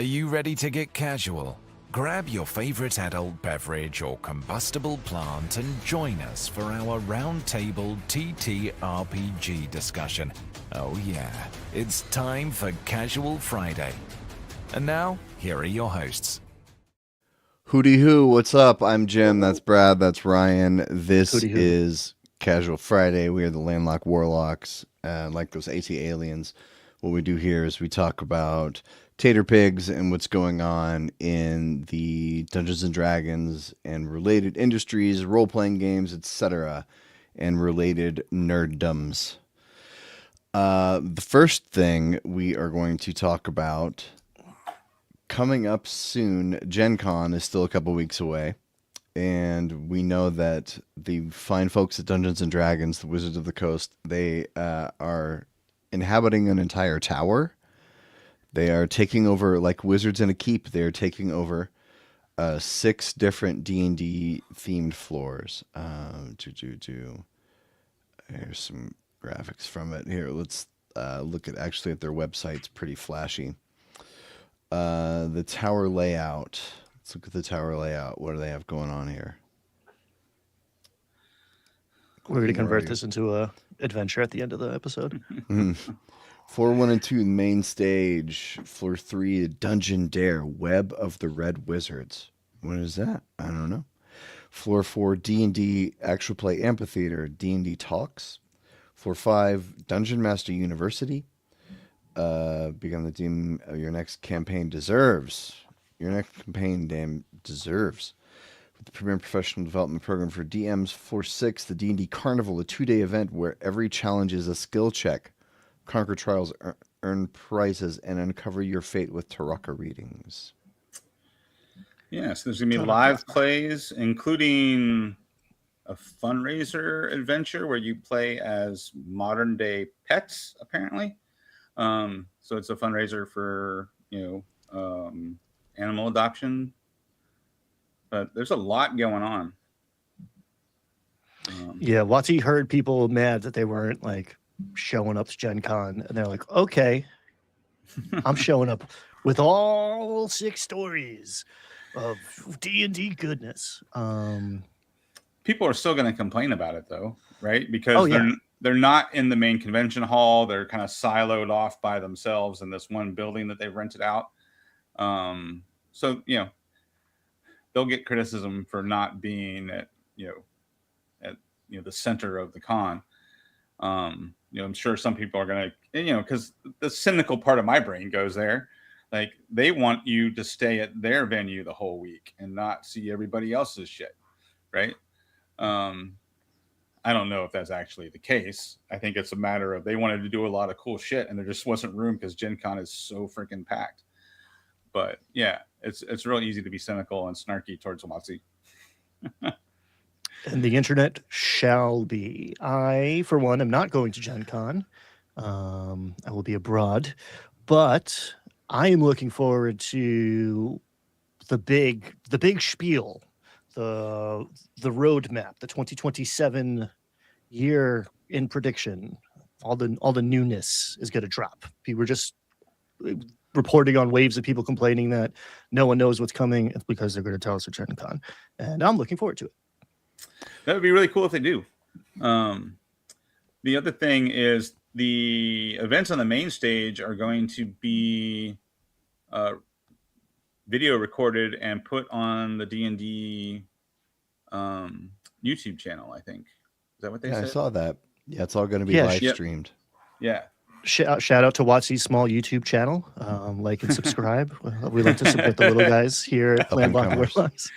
Are you ready to get casual? Grab your favorite adult beverage or combustible plant and join us for our roundtable TTRPG discussion. Oh yeah, it's time for Casual Friday. And now, here are your hosts. Hooty hoo, what's up? I'm Jim, that's Brad, that's Ryan. This Hooty hoo. is Casual Friday. We are the Landlocked Warlocks, like those AT aliens. What we do here is we talk about tater pigs and what's going on in the Dungeons and Dragons and related industries, role-playing games, etc., and related nerddoms. The first thing we are going to talk about coming up soon, Gen Con is still a couple weeks away. And we know that the fine folks at Dungeons and Dragons, the Wizards of the Coast, they are inhabiting an entire tower. They are taking over, like wizards in a keep, they're taking over 6 different D&D themed floors. Here's some graphics from it. Here, let's look at their website. It's pretty flashy. The tower layout. Let's look at the tower layout. What do they have going on here? We're going to convert this into a adventure at the end of the episode. Floor 1 and 2, main stage. Floor 3, Dungeon Dare, Web of the Red Wizards. What is that? I don't know. Floor 4, D&D Actual Play Amphitheater, D&D Talks. Floor 5, Dungeon Master University. Become the team your next campaign deserves. Your next campaign deserves. With the premier professional development program for DMs, Floor 6, the D&D Carnival, a 2-day event where every challenge is a skill check. Conquer trials, earn prizes, and uncover your fate with Taraka readings. Yeah, so there's going to be live plays, including a fundraiser adventure where you play as modern-day pets, apparently. So it's a fundraiser for, animal adoption. But there's a lot going on. Yeah, Watsy heard people mad that they weren't showing up to Gen Con, and they're like, okay, I'm showing up with all 6 stories of D&D goodness. People are still going to complain about it, though, right? Because they're not in the main convention hall. They're kind of siloed off by themselves in this one building that they've rented out. So, they'll get criticism for not being at the center of the con. I'm sure some people are going to, because the cynical part of my brain goes there. Like, they want you to stay at their venue the whole week and not see everybody else's shit, right? I don't know if that's actually the case. I think it's a matter of they wanted to do a lot of cool shit and there just wasn't room because Gen Con is so freaking packed. But yeah, it's real easy to be cynical and snarky towards Watsy. And the internet shall be. I, for one, am not going to Gen Con. I will be abroad. But I am looking forward to the big spiel, the roadmap, the 2027 year in prediction. All the newness is going to drop. People were just reporting on waves of people complaining that no one knows what's coming. It's because they're going to tell us at Gen Con. And I'm looking forward to it. That would be really cool if they do. The other thing is the events on the main stage are going to be video recorded and put on the D&D YouTube channel, I think. Is that what they said? I saw that. Yeah, it's all going to be live streamed. Yeah. Shout out to Watsy's small YouTube channel. Like and subscribe. We like to support the little guys here at Landlocked Warlocks.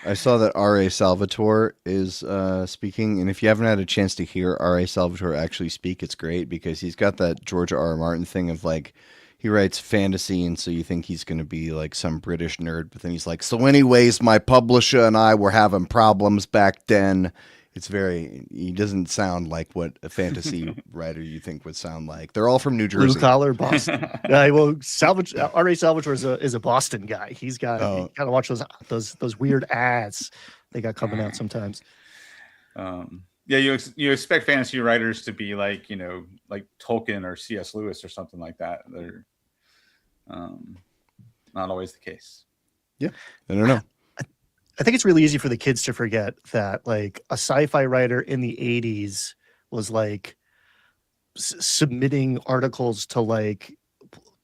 I saw that R.A. Salvatore is speaking, and if you haven't had a chance to hear R.A. Salvatore actually speak, it's great because he's got that George R.R. Martin thing of he writes fantasy, and so you think he's going to be like some British nerd, but then he's like, so anyways, my publisher and I were having problems back then. He doesn't sound like what a fantasy writer you think would sound like. They're all from New Jersey. Blue collar Boston. R.A. Salvatore is a Boston guy. You gotta watch those weird ads they got coming out sometimes. You expect fantasy writers to be like Tolkien or C.S. Lewis or something like that. They're not always the case. Yeah, I don't know. I think it's really easy for the kids to forget that like a sci-fi writer in the 80s was like submitting articles to like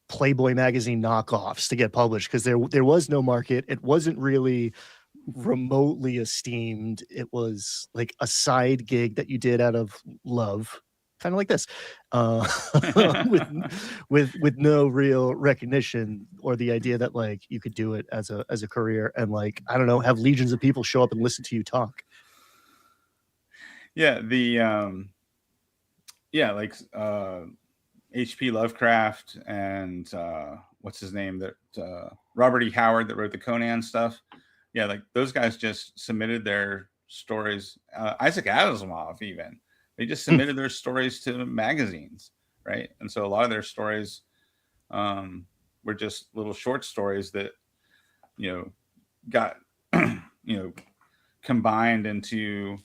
Playboy magazine knockoffs to get published because there was no market. It wasn't really remotely esteemed. It was like a side gig that you did out of love, kind of like this, with no real recognition or the idea that like you could do it as a career and like I don't know, have legions of people show up and listen to you talk. Yeah, like H.P. Lovecraft and what's his name, that Robert E. Howard that wrote the Conan stuff. Yeah, like those guys just submitted their stories. Isaac Asimov, even, they just submitted their stories to magazines, right? And so a lot of their stories were just little short stories that got combined into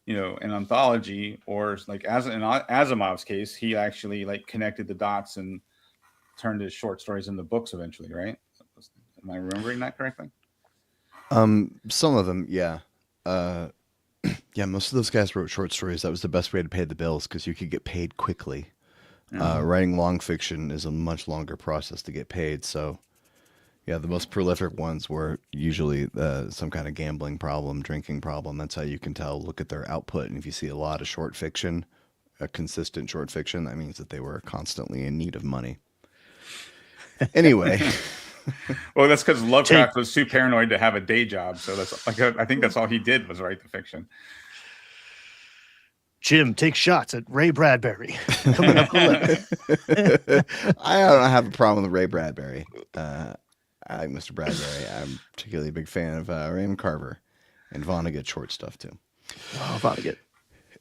an anthology, or like as in Asimov's case, he actually like connected the dots and turned his short stories into books eventually, right? Am I remembering that correctly? Some of them, yeah. Yeah, most of those guys wrote short stories. That was the best way to pay the bills because you could get paid quickly. Writing long fiction is a much longer process to get paid. So, yeah, the most prolific ones were usually some kind of gambling problem, drinking problem. That's how you can tell. Look at their output. And if you see a lot of short fiction, a consistent short fiction, that means that they were constantly in need of money. Anyway. Well, that's because Lovecraft was too paranoid to have a day job. So that's like, I think that's all he did was write the fiction. Jim, take shots at Ray Bradbury. Coming up I don't have a problem with Ray Bradbury. I like Mr. Bradbury. I'm particularly a big fan of Raymond Carver and Vonnegut short stuff too. Oh, Vonnegut.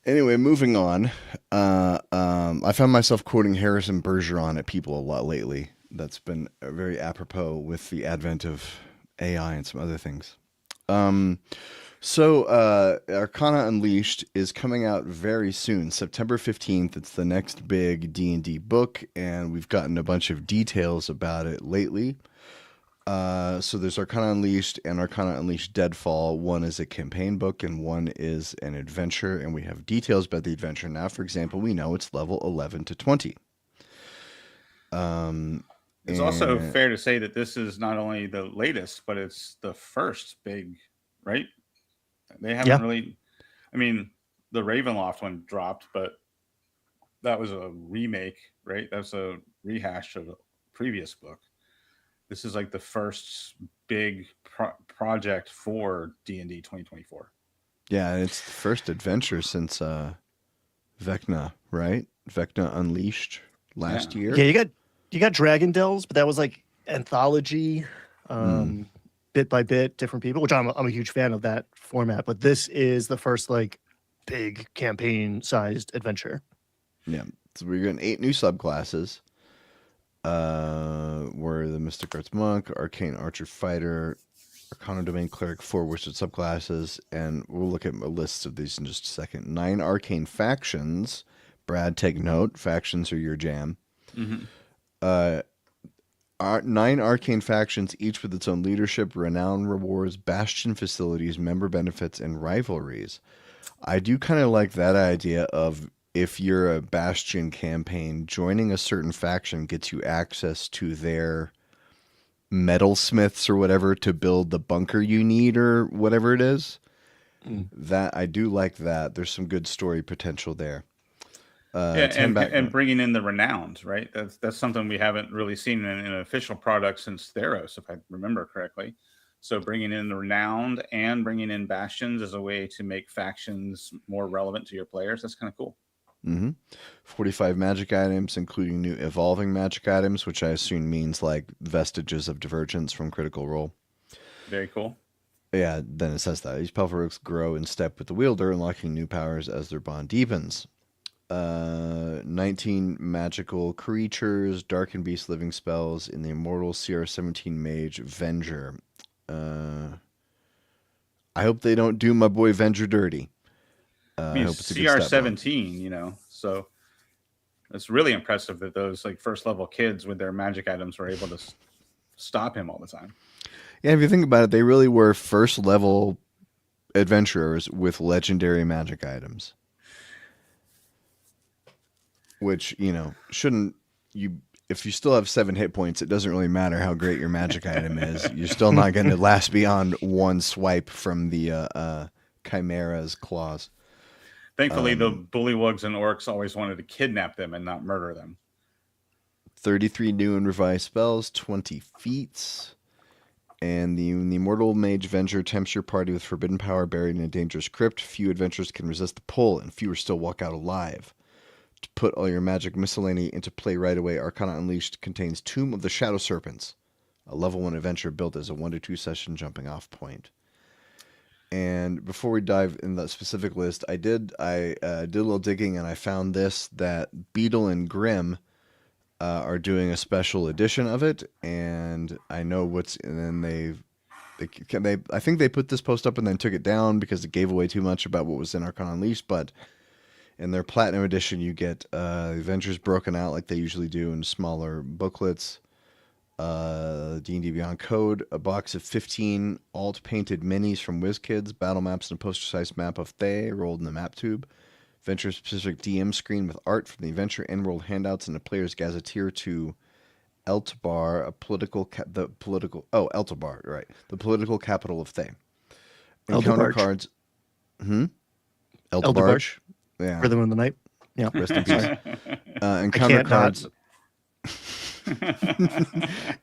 Anyway, moving on. I found myself quoting Harrison Bergeron at people a lot lately. That's been very apropos with the advent of AI and some other things. So Arcana Unleashed is coming out very soon, September 15th. It's the next big D&D book, and we've gotten a bunch of details about it lately. So there's Arcana Unleashed and Arcana Unleashed Deadfall. One is a campaign book and one is an adventure, and we have details about the adventure now. For example, we know it's level 11 to 20. It's also fair to say that this is not only the latest, but it's the first big, right? They haven't really, I mean, the Ravenloft one dropped, but that was a remake, right? That's a rehash of a previous book. This is like the first big project for D&D 2024. Yeah, it's the first adventure since Vecna, right? Vecna Unleashed last year. Yeah, you got Dragon Delves, but that was like anthology, bit by bit, different people, which I'm a huge fan of that format. But this is the first like big campaign-sized adventure. Yeah, so we're getting 8 new subclasses. Were the Mystic Arts Monk, Arcane Archer Fighter, Arcana Domain Cleric, 4 Wizard subclasses, and we'll look at a list of these in just a second. 9 Arcane Factions. Brad, take note. Factions are your jam. Mm-hmm. 9 arcane factions, each with its own leadership, renown rewards, bastion facilities, member benefits, and rivalries. I do kind of like that idea of if you're a bastion campaign, joining a certain faction gets you access to their metalsmiths or whatever to build the bunker you need or whatever it is. That I do like that. There's some good story potential there. And bringing in the renowned, right? That's something we haven't really seen in an official product since Theros, if I remember correctly. So bringing in the renowned and bringing in bastions as a way to make factions more relevant to your players, that's kind of cool. 45 magic items, including new evolving magic items, which I assume means like vestiges of divergence from Critical Role. Very cool. Yeah, then it says that. These powerful rogues grow in step with the wielder, unlocking new powers as their bond deepens. 19 magical creatures, dark and beast living spells in the immortal CR17 mage Venger. I hope they don't do my boy Venger dirty. I hope it's CR17, so it's really impressive that those like first level kids with their magic items were able to stop him all the time. Yeah, if you think about it, they really were first level adventurers with legendary magic items. Which, shouldn't you if you still have 7 hit points, it doesn't really matter how great your magic item is. You're still not going to last beyond one swipe from the Chimera's claws. Thankfully, the bullywugs and orcs always wanted to kidnap them and not murder them. 33 new and revised spells, 20 feats. And the Immortal Mage Venture tempts your party with forbidden power buried in a dangerous crypt. Few adventurers can resist the pull, and fewer still walk out alive. To put all your magic miscellany into play right away, Arcana Unleashed contains Tomb of the Shadow Serpents, a level 1 adventure built as a 1 to 2 session jumping off point. And before we dive in the specific list, I did a little digging and I found this, that Beetle and Grimm are doing a special edition of it, and I know and then I think they put this post up and then took it down because it gave away too much about what was in Arcana Unleashed, but in their Platinum Edition, you get adventures broken out like they usually do in smaller booklets, D&D Beyond code, a box of 15 alt-painted minis from WizKids, battle maps, and a poster-sized map of Thay rolled in the map tube, adventure-specific DM screen with art from the adventure and world handouts, and a player's gazetteer to Eltabar, the political capital of Thay. Encounter cards. Eltabarge. Yeah. Rhythm of the Night. Yeah. Rest in peace. Encounter cards.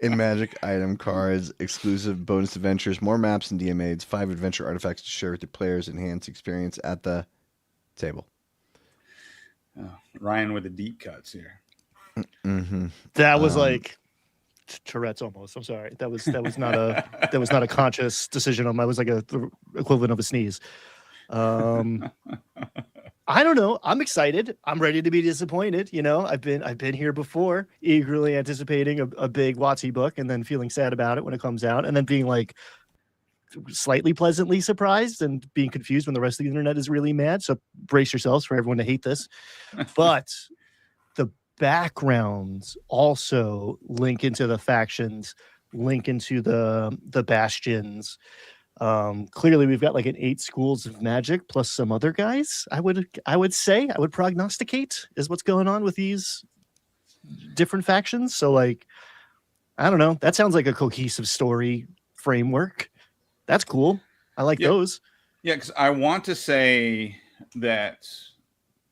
In Magic item cards, exclusive bonus adventures, more maps and DMAs, 5 adventure artifacts to share with the players, enhance experience at the table. Oh, Ryan with the deep cuts here. Mm-hmm. That was like Tourette's almost. I'm sorry. That was not a conscious decision on my. It was like the equivalent of a sneeze. I don't know. I'm excited. I'm ready to be disappointed. I've been here before, eagerly anticipating a big WotC book and then feeling sad about it when it comes out, and then being like slightly pleasantly surprised and being confused when the rest of the internet is really mad. So brace yourselves for everyone to hate this. But the backgrounds also link into the factions, link into the bastions. Clearly we've got like 8 schools of magic plus some other guys. I would prognosticate is what's going on with these different factions. So I don't know. That sounds like a cohesive story framework. That's cool. I like those. Yeah, because I want to say that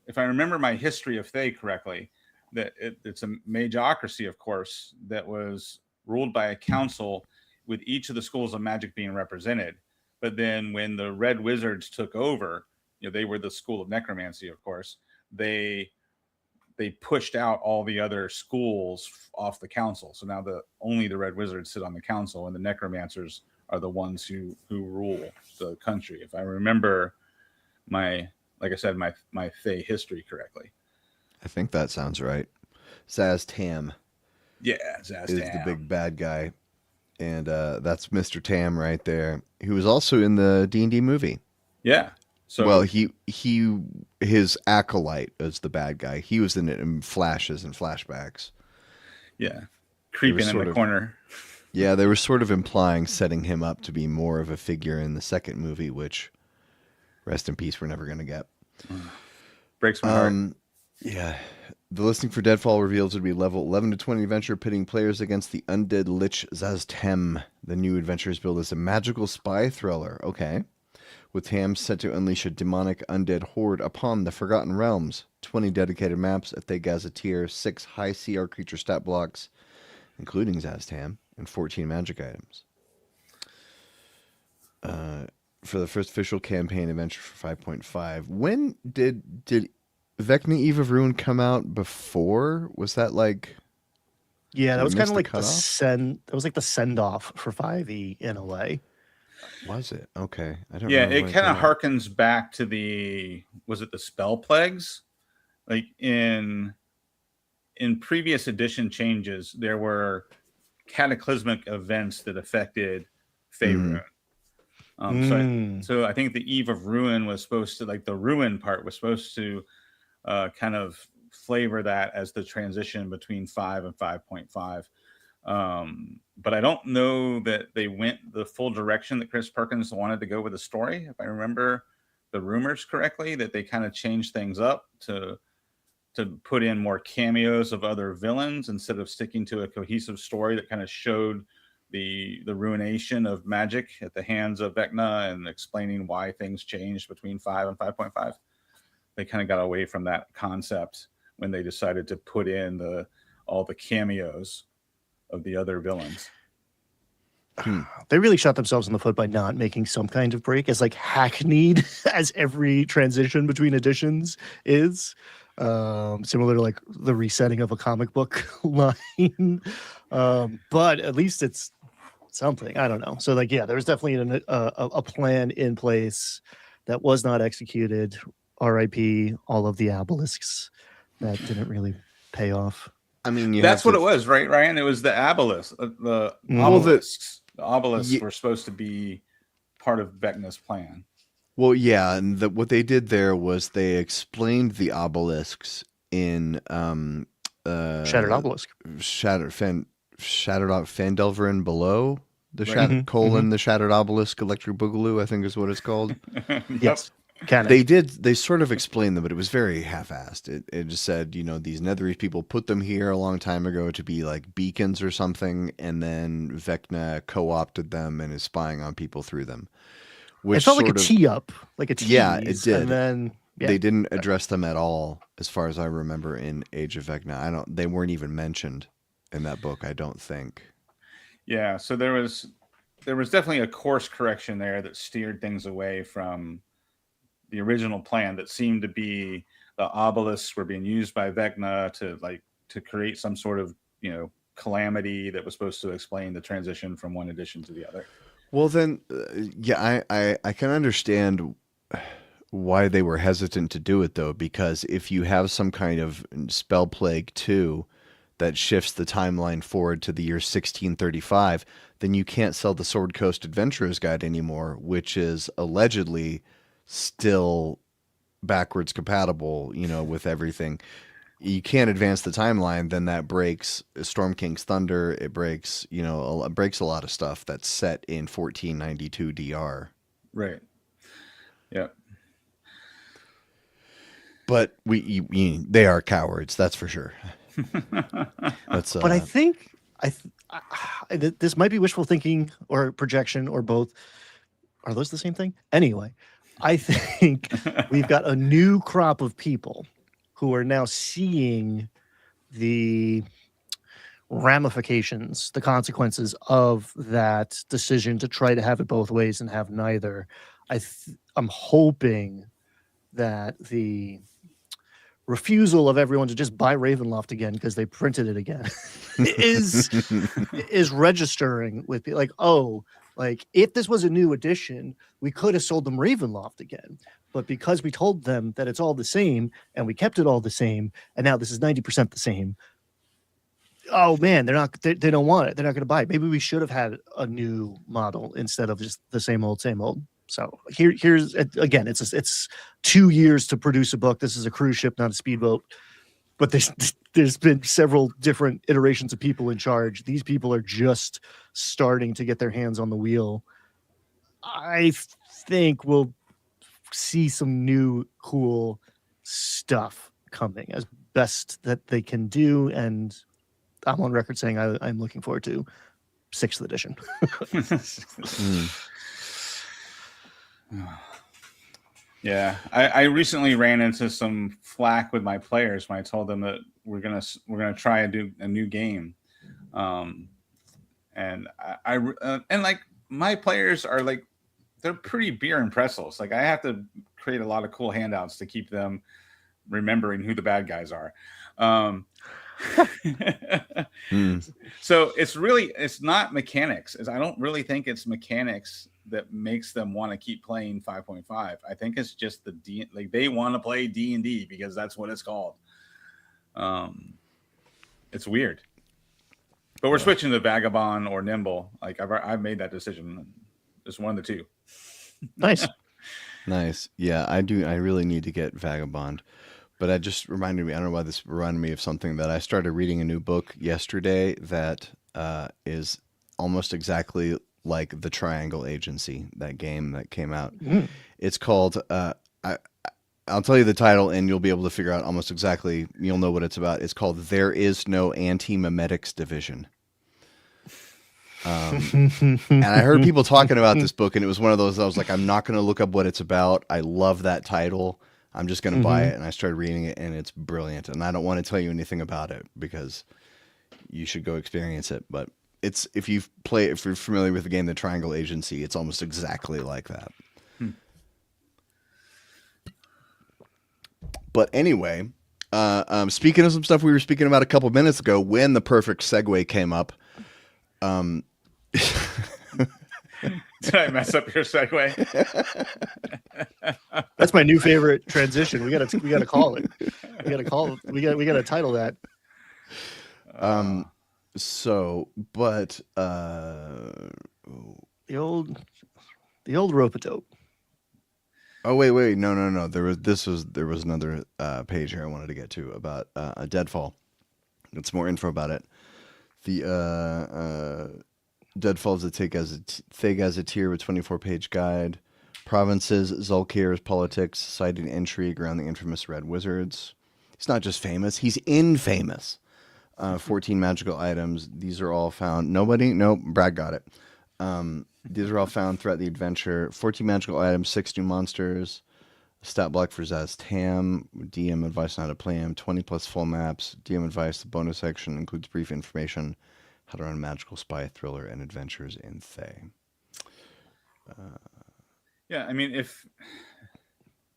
if I remember my history of Thay correctly, that it's a magocracy, of course, that was ruled by a council with each of the schools of magic being represented. But then when the Red Wizards took over, they were the school of necromancy, of course, they pushed out all the other schools off the council. So now only the Red Wizards sit on the council, and the necromancers are the ones who rule the country. If I remember my Thay history correctly. I think that sounds right. Zaz Tam. Yeah, Zaz Tam is the big bad guy. And that's Mr. Tam right there, who was also in the D&D movie. Yeah. So well, his acolyte is the bad guy. He was in it in flashes and flashbacks. Yeah, creeping in the corner. Yeah, they were sort of implying setting him up to be more of a figure in the second movie, which, rest in peace, we're never going to get. Breaks my heart. Yeah. The listing for Deadfall reveals would be level 11 to 20 adventure, pitting players against the undead lich Zaztem. The new adventure is billed as a magical spy thriller. Okay. With Tam set to unleash a demonic undead horde upon the Forgotten Realms. 20 dedicated maps, a Thay Gazetteer, 6 high CR creature stat blocks, including Zaztam, and 14 magic items. For the first official campaign adventure for 5.5. When did Vecna Eve of Ruin come out before? Was that like... Yeah, that was kind of like the send off for 5e in a way. Was it? Okay. I don't Yeah, it kind of harkens back to was it the Spell Plagues? Like in previous edition changes, there were cataclysmic events that affected Faerun. So I think the Eve of Ruin was supposed to, the Ruin part was supposed to kind of flavor that as the transition between 5 and 5.5. But I don't know that they went the full direction that Chris Perkins wanted to go with the story. If I remember the rumors correctly, that they kind of changed things up to put in more cameos of other villains instead of sticking to a cohesive story that kind of showed the ruination of magic at the hands of Vecna and explaining why things changed between 5 and 5.5. They kind of got away from that concept when they decided to put in all the cameos of the other villains. They really shot themselves in the foot by not making some kind of break, as like hackneyed as every transition between editions is. Similar to like the resetting of a comic book line. But at least it's something. I don't know. So like, yeah, there was definitely a plan in place that was not executed. RIP all of the obelisks that didn't really pay off. I mean, that's what it was, right, Ryan? It was the obelisk. The obelisks. The obelisks were supposed to be part of Vecna's plan. Well, yeah, and what they did there was they explained the obelisks in Shattered Obelisk. Fandelver and Below, the the Shattered Obelisk Electric Boogaloo, I think is what it's called. Yes. Canon. They sort of explained them, but it was very half-assed. It just said, these Netherese people put them here a long time ago to be like beacons or something, and then Vecna co-opted them and is spying on people through them. Which it felt like a tee-up, like a tease. Yeah, it did. And then they didn't address them at all, as far as I remember, in Age of Vecna. They weren't even mentioned in that book, I don't think. Yeah, so there was definitely a course correction there that steered things away from the original plan that seemed to be the obelisks were being used by Vecna to create some sort of, calamity that was supposed to explain the transition from one edition to the other. Well, then, I can understand why they were hesitant to do it, though, because if you have some kind of spell plague 2 that shifts the timeline forward to the year 1635, then you can't sell the Sword Coast Adventurer's Guide anymore, which is allegedly still backwards compatible, with everything. You can't advance the timeline, then that breaks Storm King's Thunder. It breaks, it breaks a lot of stuff that's set in 1492 DR. Right. Yeah. But they are cowards, that's for sure. But I think this might be wishful thinking or projection or both. Are those the same thing? Anyway, I think we've got a new crop of people who are now seeing the ramifications, the consequences of that decision to try to have it both ways and have neither. I'm hoping that the refusal of everyone to just buy Ravenloft again because they printed it again is registering with people like, oh, like if this was a new edition, we could have sold them Ravenloft again. But because we told them that it's all the same and we kept it all the same, and now this is 90% the same. Oh man, they don't want it. They're not going to buy it. Maybe we should have had a new model instead of just the same old, same old. So here's again, it's 2 years to produce a book. This is a cruise ship, not a speedboat. But there's been several different iterations of people in charge. These people are just starting to get their hands on the wheel. I think we'll see some new cool stuff coming as best that they can do. And I'm on record saying I'm looking forward to 6th edition. Yeah, I recently ran into some flack with my players when I told them that we're gonna try and do a new game, and and like my players are like they're pretty beer and pretzels. Like I have to create a lot of cool handouts to keep them remembering who the bad guys are. So it's not mechanics. I don't really think it's mechanics that makes them want to keep playing 5.5. I think it's just they want to play D&D because that's what it's called. It's weird, but we're switching to Vagabond or Nimble. Like I've made that decision. It's one of the two. Nice. Yeah, I do. I really need to get Vagabond. But that just reminded me, I don't know why this reminded me of something that I started reading a new book yesterday that is almost exactly like the Triangle Agency, that game that came out. It's called. I'll tell you the title, and you'll be able to figure out almost exactly. You'll know what it's about. It's called "There Is No Anti-Memetics Division." And I heard people talking about this book, and it was one of those I was like, I'm not going to look up what it's about. I love that title. I'm just going to buy it. And I started reading it, and it's brilliant. And I don't want to tell you anything about it because you should go experience it. But it's if you're familiar with the game, The Triangle Agency, it's almost exactly like that. But anyway, speaking of some stuff we were speaking about a couple minutes ago, when the perfect segue came up. Did I mess up your segue? That's my new favorite transition. We gotta call it. We gotta title that. The old rope-a-dope. Oh wait, no. There was another page here I wanted to get to about a Deadfall. It's more info about it. The Deadfall is a Thig Gazetteer with 24-page guide. Provinces, Zulkir's politics, citing intrigue around the infamous Red Wizards. He's not just famous; he's infamous. 14 magical items. These are all found. Brad got it. These are all found throughout the adventure. 14 magical items, 6 new monsters. Stat block for Zaz Tam. DM advice on how to play him. 20 plus full maps. DM advice. The bonus section includes brief information, how to run a magical spy thriller, and adventures in Thay. Yeah, I mean, if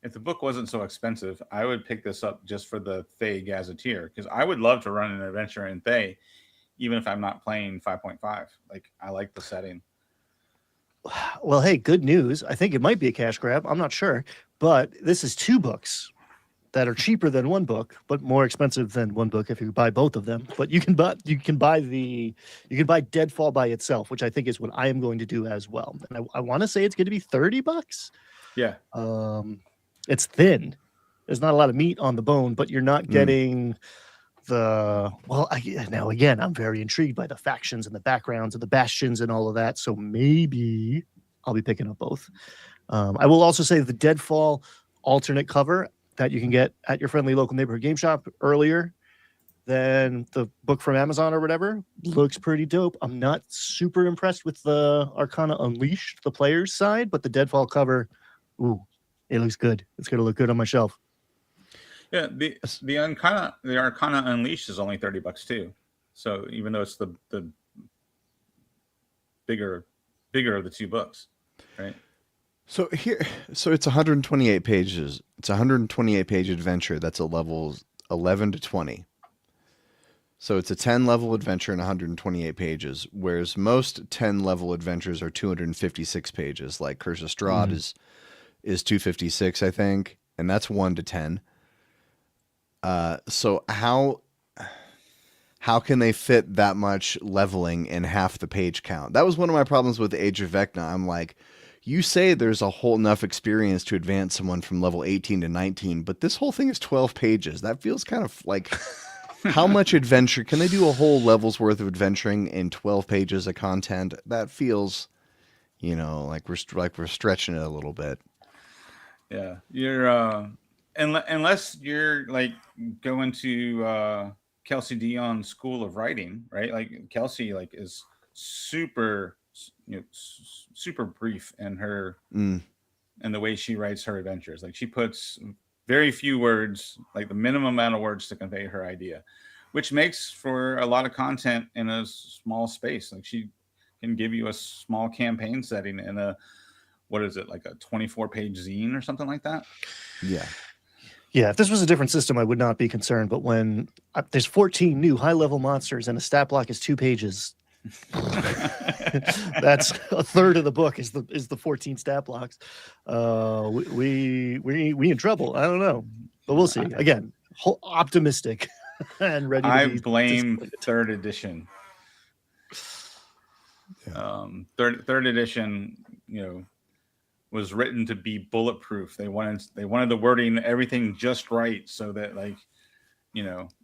the book wasn't so expensive, I would pick this up just for the Thay Gazetteer, because I would love to run an adventure in Thay, even if I'm not playing 5.5. Like, I like the setting. Well, hey, good news. I think it might be a cash grab. I'm not sure, but this is 2 books that are cheaper than 1 book, but more expensive than 1 book if you buy both of them. But you can buy Deadfall by itself, which I think is what I am going to do as well. And I want to say it's going to be $30. Yeah. It's thin. There's not a lot of meat on the bone, but you're not getting now again, I'm very intrigued by the factions and the backgrounds and the bastions and all of that. So maybe I'll be picking up both. I will also say the Deadfall alternate cover that you can get at your friendly local neighborhood game shop earlier than the book from Amazon or whatever looks pretty dope. I'm not super impressed with the Arcana Unleashed, the player's side, but the Deadfall cover, it looks good. It's going to look good on my shelf. Yeah, the Arcana Unleashed is only $30 too. So even though it's the bigger of the 2 books, right? So it's 128 pages. It's a 128-page adventure that's at levels 11 to 20. So it's a 10-level adventure in 128 pages, whereas most 10-level adventures are 256 pages. Like Curse of Strahd is 256, I think, and that's 1 to 10. So how can they fit that much leveling in half the page count? That was one of my problems with Age of Vecna. I'm like, you say there's a whole enough experience to advance someone from level 18 to 19, but this whole thing is 12 pages. That feels kind of like, how much adventure? Can they do a whole level's worth of adventuring in 12 pages of content? That feels, like we're stretching it a little bit. Yeah, you're unless you're like going to Kelsey Dion's School of Writing, right? Like Kelsey is super super brief in her and the way she writes her adventures. Like she puts very few words, like the minimum amount of words to convey her idea, which makes for a lot of content in a small space. Like she can give you a small campaign setting in a, what is it, like a 24-page zine or something like that? Yeah. Yeah, if this was a different system, I would not be concerned. But when there's 14 new high-level monsters and a stat block is 2 pages, that's a third of the book is the 14 stat blocks. We in trouble. I don't know, but we'll see. Again, optimistic and ready. I blame 3rd edition. Third edition, was written to be bulletproof. They wanted the wording, everything just right, so that like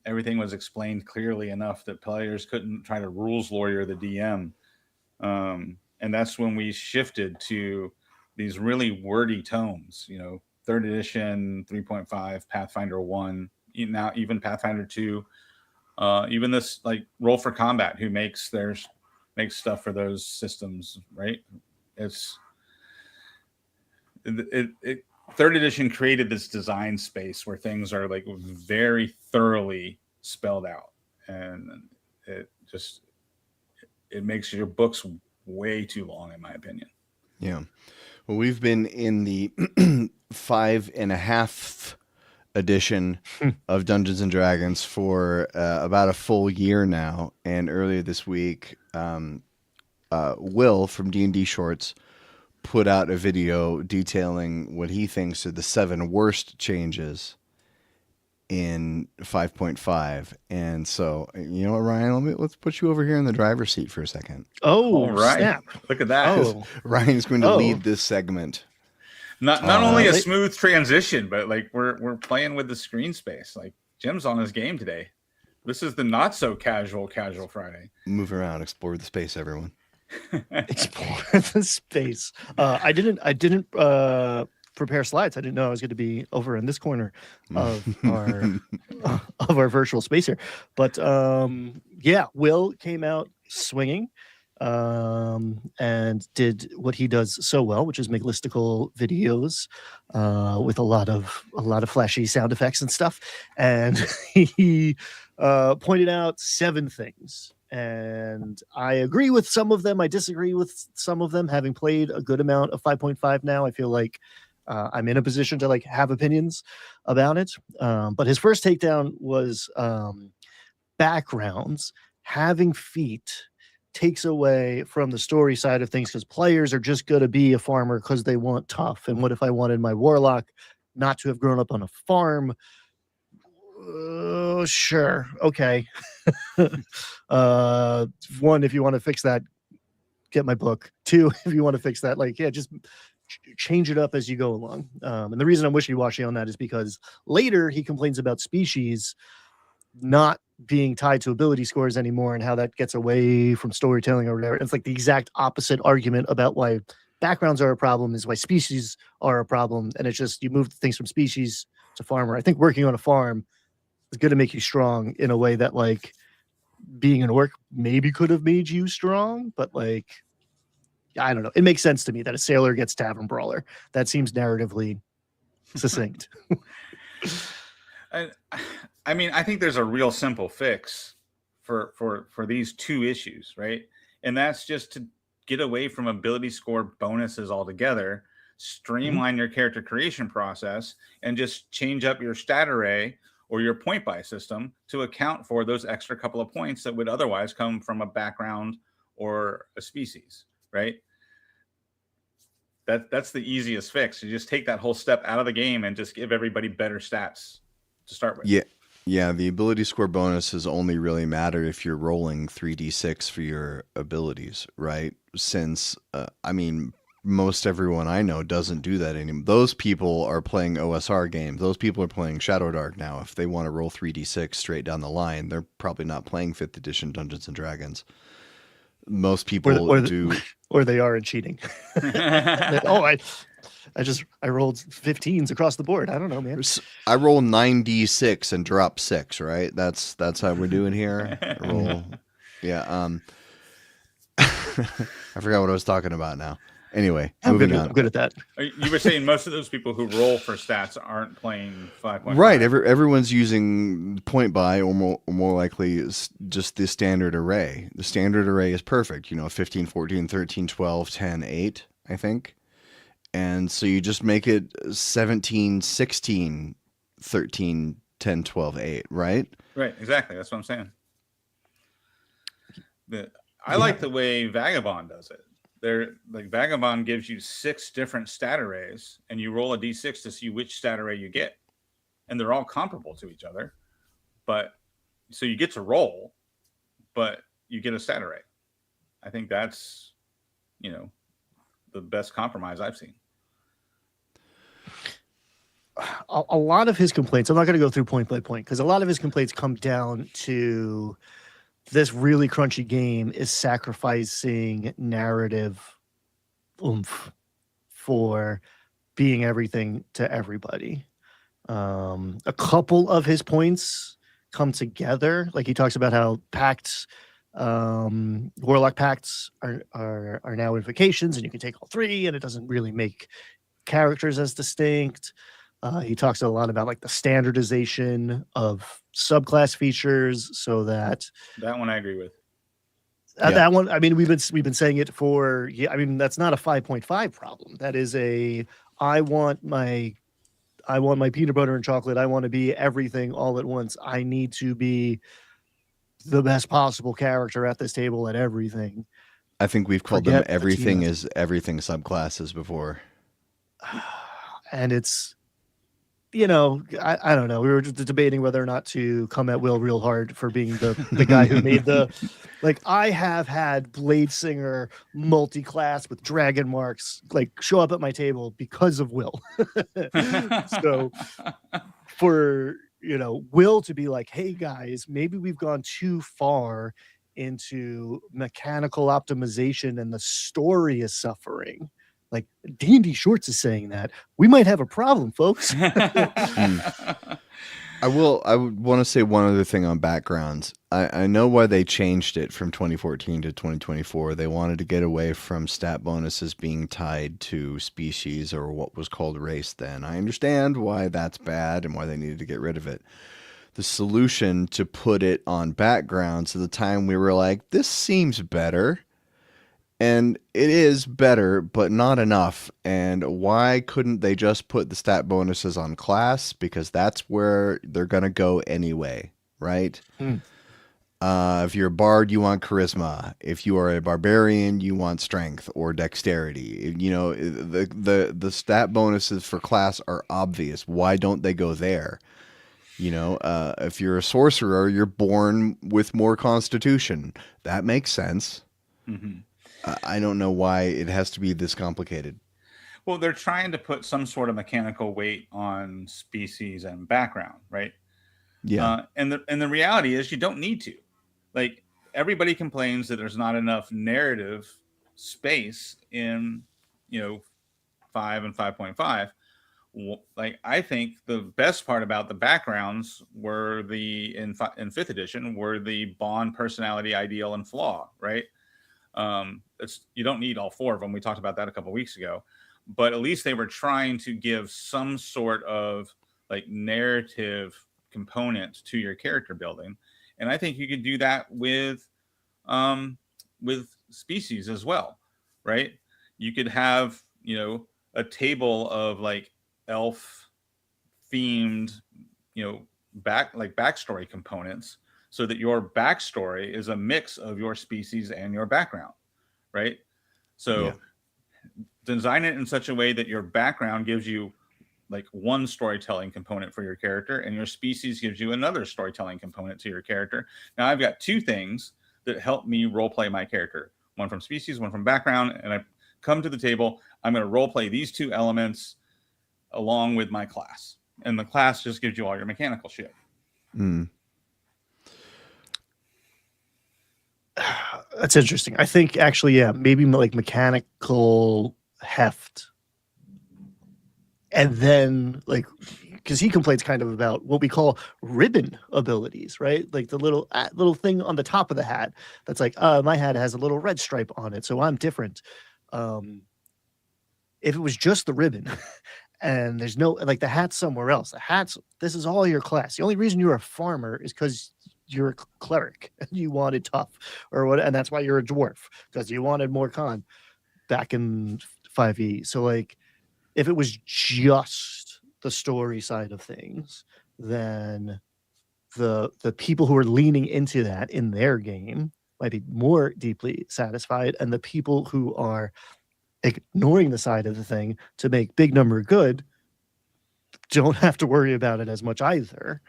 everything was explained clearly enough that players couldn't try to rules lawyer the DM. And that's when we shifted to these really wordy tomes, third edition, 3.5, Pathfinder 1, now even Pathfinder 2, even this like Roll for Combat, who makes stuff for those systems, right? It third edition created this design space where things are like very thoroughly spelled out, and it makes your books way too long, in my opinion. Yeah. Well, we've been in the 5.5th edition of Dungeons and Dragons for about a full year now. And earlier this week, Will from D&D Shorts put out a video detailing what he thinks are the 7 worst changes in 5.5. And so, you know what, Ryan, let's put you over here in the driver's seat for a second. Oh, all right. Snap. Look at that. Oh. Ryan's going to lead this segment. Not only a smooth transition, but like we're playing with the screen space. Like Jim's on his game today. This is the not so casual Friday. Move around, explore the space, everyone. Explore the space. I didn't prepare slides. I didn't know I was going to be over in this corner of our virtual space here. But Will came out swinging and did what he does so well, which is make listicle videos with a lot of flashy sound effects and stuff. And he pointed out 7 things. And I agree with some of them. I disagree with some of them. Having played a good amount of 5.5 now, I feel like I'm in a position to like have opinions about it. But his first takedown was backgrounds. Having feet takes away from the story side of things because players are just going to be a farmer because they want tough. And what if I wanted my warlock not to have grown up on a farm? Sure. Okay. 1, if you want to fix that, get my book. 2, if you want to fix that, just change it up as you go along. And the reason I'm wishy-washy on that is because later he complains about species not being tied to ability scores anymore and how that gets away from storytelling or whatever. It's like the exact opposite argument about why backgrounds are a problem is why species are a problem. And it's just, you move things from species to farmer. I think working on a farm is going to make you strong in a way that like being an orc maybe could have made you strong, but like, I don't know. It makes sense to me that a sailor gets tavern brawler. That seems narratively succinct. I mean, I think there's a real simple fix for these 2 issues, right? And that's just to get away from ability score bonuses altogether, streamline your character creation process, and just change up your stat array or your point buy system to account for those extra couple of points that would otherwise come from a background or a species, right? That's the easiest fix. You just take that whole step out of the game and just give everybody better stats to start with. Yeah, the ability score bonuses only really matter if you're rolling 3d6 for your abilities, right? Since, most everyone I know doesn't do that anymore. Those people are playing OSR games. Those people are playing Shadow Dark now. If they want to roll 3d6 straight down the line, they're probably not playing 5th edition Dungeons and Dragons. Most people do. Or they are cheating. I rolled 15s across the board. I don't know, man. I roll 9d6 and drop 6, right? That's how we're doing here. I roll. Yeah. I forgot what I was talking about now. Anyway, moving on. I'm good at that. You were saying most of those people who roll for stats aren't playing 5.5. Right. Everyone's using point buy or more likely is just the standard array. The standard array is perfect. 15, 14, 13, 12, 10, 8, I think. And so you just make it 17, 16, 13, 10, 12, 8, right? Right. Exactly. That's what I'm saying. I like the way Vagabond does it. Vagabond gives you 6 different stat arrays, and you roll a d6 to see which stat array you get, and they're all comparable to each other. But so you get to roll, but you get a stat array. I think that's, the best compromise I've seen. a lot of his complaints, I'm not going to go through point by point, because a lot of his complaints come down to this really crunchy game is sacrificing narrative oomph for being everything to everybody. A couple of his points come together. Like he talks about how pacts, warlock pacts are now invocations, and you can take all three, and it doesn't really make characters as distinct. He talks a lot about like the standardization of subclass features, so that one I agree with. that one, I mean, we've been saying it for, yeah, I mean, that's not a 5.5 problem. That is I want my peanut butter and chocolate. I want to be everything all at once. I need to be the best possible character at this table at everything. I think we've called them everything is everything subclasses before. And it's, I don't know. We were just debating whether or not to come at Will real hard for being the guy who made like, I have had Blade Singer multi-class with dragon marks like show up at my table because of Will. So for, Will to be like, hey guys, maybe we've gone too far into mechanical optimization and the story is suffering. Like D&D Shorts is saying that, we might have a problem, folks. I would want to say one other thing on backgrounds. I know why they changed it from 2014 to 2024. They wanted to get away from stat bonuses being tied to species or what was called race then. I understand why that's bad and why they needed to get rid of it. The solution to put it on backgrounds at the time, we were like, this seems better. And it is better, but not enough. And why couldn't they just put the stat bonuses on class? Because that's where they're going to go anyway, right? If you're a bard, you want charisma. If you are a barbarian, you want strength or dexterity. The stat bonuses for class are obvious. Why don't they go there? If you're a sorcerer, you're born with more constitution. That makes sense. Mm-hmm. I don't know why it has to be this complicated. Well, they're trying to put some sort of mechanical weight on species and background, right? Yeah. And the reality is you don't need to. Like, everybody complains that there's not enough narrative space in, 5 and 5.5. Like, I think the best part about the backgrounds were in 5th edition were the Bond personality, ideal, and flaw, right? You don't need all 4 of them. We talked about that a couple of weeks ago, but at least they were trying to give some sort of like narrative component to your character building. And I think you could do that with species as well, right? You could have, a table of like elf themed, backstory components, so that your backstory is a mix of your species and your background, right? So design it in such a way that your background gives you like one storytelling component for your character, and your species gives you another storytelling component to your character. Now I've got 2 things that help me role play my character, one from species, one from background, and I come to the table, I'm going to role play these 2 elements along with my class. And the class just gives you all your mechanical shit. That's interesting. I think actually, maybe like mechanical heft. And then like, because he complains kind of about what we call ribbon abilities, right? Like the little thing on the top of the hat that's like, my hat has a little red stripe on it, so I'm different. If it was just the ribbon and there's no, like the hat's somewhere else, this is all your class. The only reason you're a farmer is because you're a cleric and you wanted tough or what, and that's why you're a dwarf, because you wanted more con back in 5e. So like, if it was just the story side of things, then the people who are leaning into that in their game might be more deeply satisfied, and the people who are ignoring the side of the thing to make big number good don't have to worry about it as much either.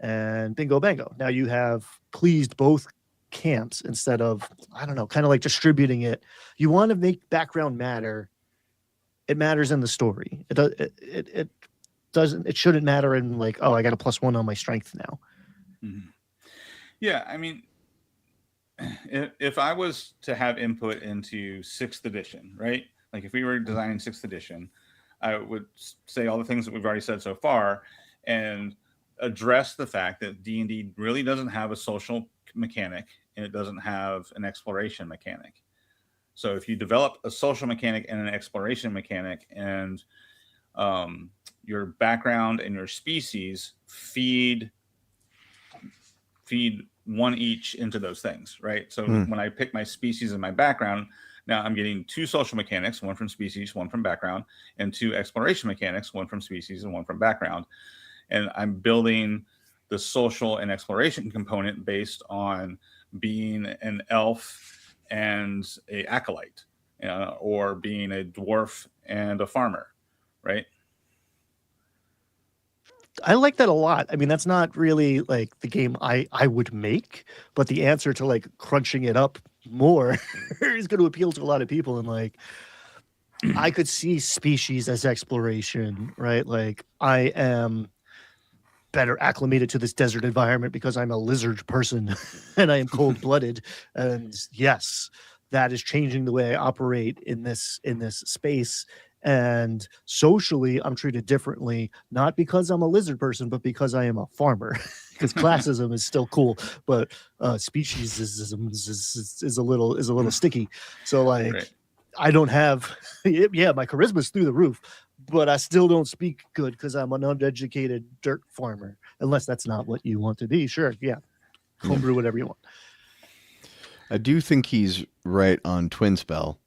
And bingo bango. Now you have pleased both camps instead of, I don't know, kind of like distributing it. You want to make background matter. It matters in the story. it shouldn't matter in like, oh, I got a +1 on my strength now. Mm-hmm. Yeah, I mean, if I was to have input into 6th edition, right? Like if we were designing 6th edition, I would say all the things that we've already said so far and address the fact that D&D really doesn't have a social mechanic and it doesn't have an exploration mechanic. So if you develop a social mechanic and an exploration mechanic, and your background and your species feed one each into those things, right? So when I pick my species and my background, now I'm getting 2 social mechanics, one from species, one from background, and 2 exploration mechanics, one from species and one from background. And I'm building the social and exploration component based on being an elf and a acolyte, or being a dwarf and a farmer, right? I like that a lot. I mean, that's not really like the game I would make, but the answer to like crunching it up more is going to appeal to a lot of people. And like, I could see species as exploration, right? Like, I am better acclimated to this desert environment because I'm a lizard person and I am cold-blooded. And yes, that is changing the way I operate in this space. And socially, I'm treated differently, not because I'm a lizard person, but because I am a farmer. Because classism is still cool, but speciesism is a little sticky. So like, Right. I don't have, yeah, my charisma's through the roof, but I still don't speak good because I'm an uneducated dirt farmer. Unless that's not what you want to be, sure, yeah, homebrew whatever you want. I do think he's right on Twin Spell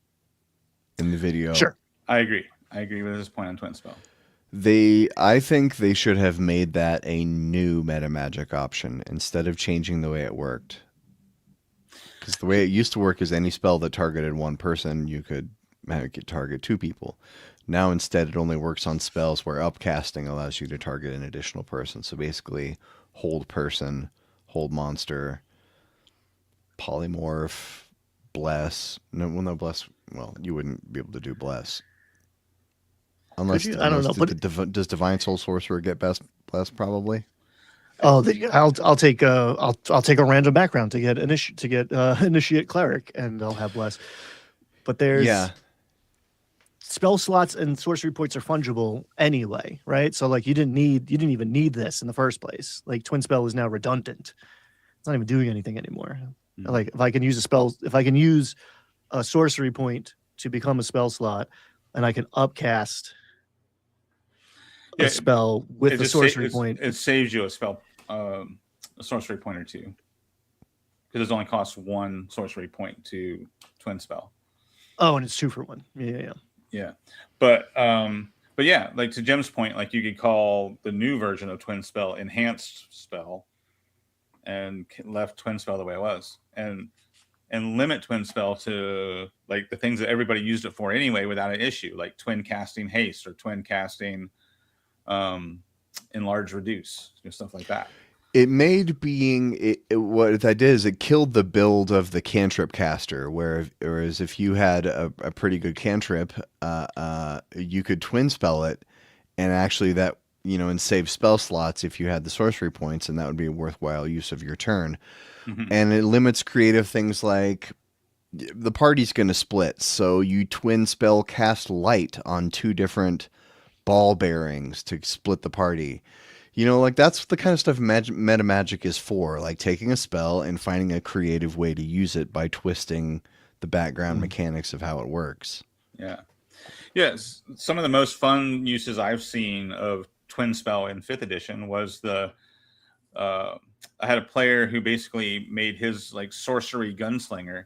in the video. Sure. I agree with his point on Twin Spell. I think they should have made that a new meta magic option instead of changing the way it worked. Because the way it used to work is any spell that targeted one person, you could make it target 2 people. Now instead it only works on spells where upcasting allows you to target an additional person. So basically, hold person, hold monster, polymorph, bless. No, bless. Well, you wouldn't be able to do bless. Unless, I don't know. But does Divine Soul Sorcerer get bless? Probably. Oh, I'll take a random background to get initiate cleric, and I'll have bless. But there's spell slots and sorcery points are fungible anyway, right? So like you didn't even need this in the first place. Like Twin Spell is now redundant. It's not even doing anything anymore. Like if I can use a sorcery point to become a spell slot, and I can upcast a spell with the sorcery point. It saves you a spell, a sorcery point or 2, because it only costs 1 sorcery point to Twin Spell. Oh, and it's 2 for 1. Yeah. But yeah, like to Jim's point, like you could call the new version of Twin Spell Enhanced Spell, and left Twin Spell the way it was, and limit Twin Spell to like the things that everybody used it for anyway without an issue, like twin casting haste or twin casting enlarge reduce, stuff like that. It made what that did is it killed the build of the cantrip caster, whereas if you had a pretty good cantrip, you could twin spell it, and actually that, and save spell slots if you had the sorcery points, and that would be a worthwhile use of your turn. And it limits creative things like the party's going to split, so you twin spell cast light on 2 different ball bearings to split the party. Like that's the kind of stuff meta magic is for, like taking a spell and finding a creative way to use it by twisting the background mechanics of how it works. Yeah. Yes. Some of the most fun uses I've seen of Twin Spell in 5th edition was I had a player who basically made his like sorcery gunslinger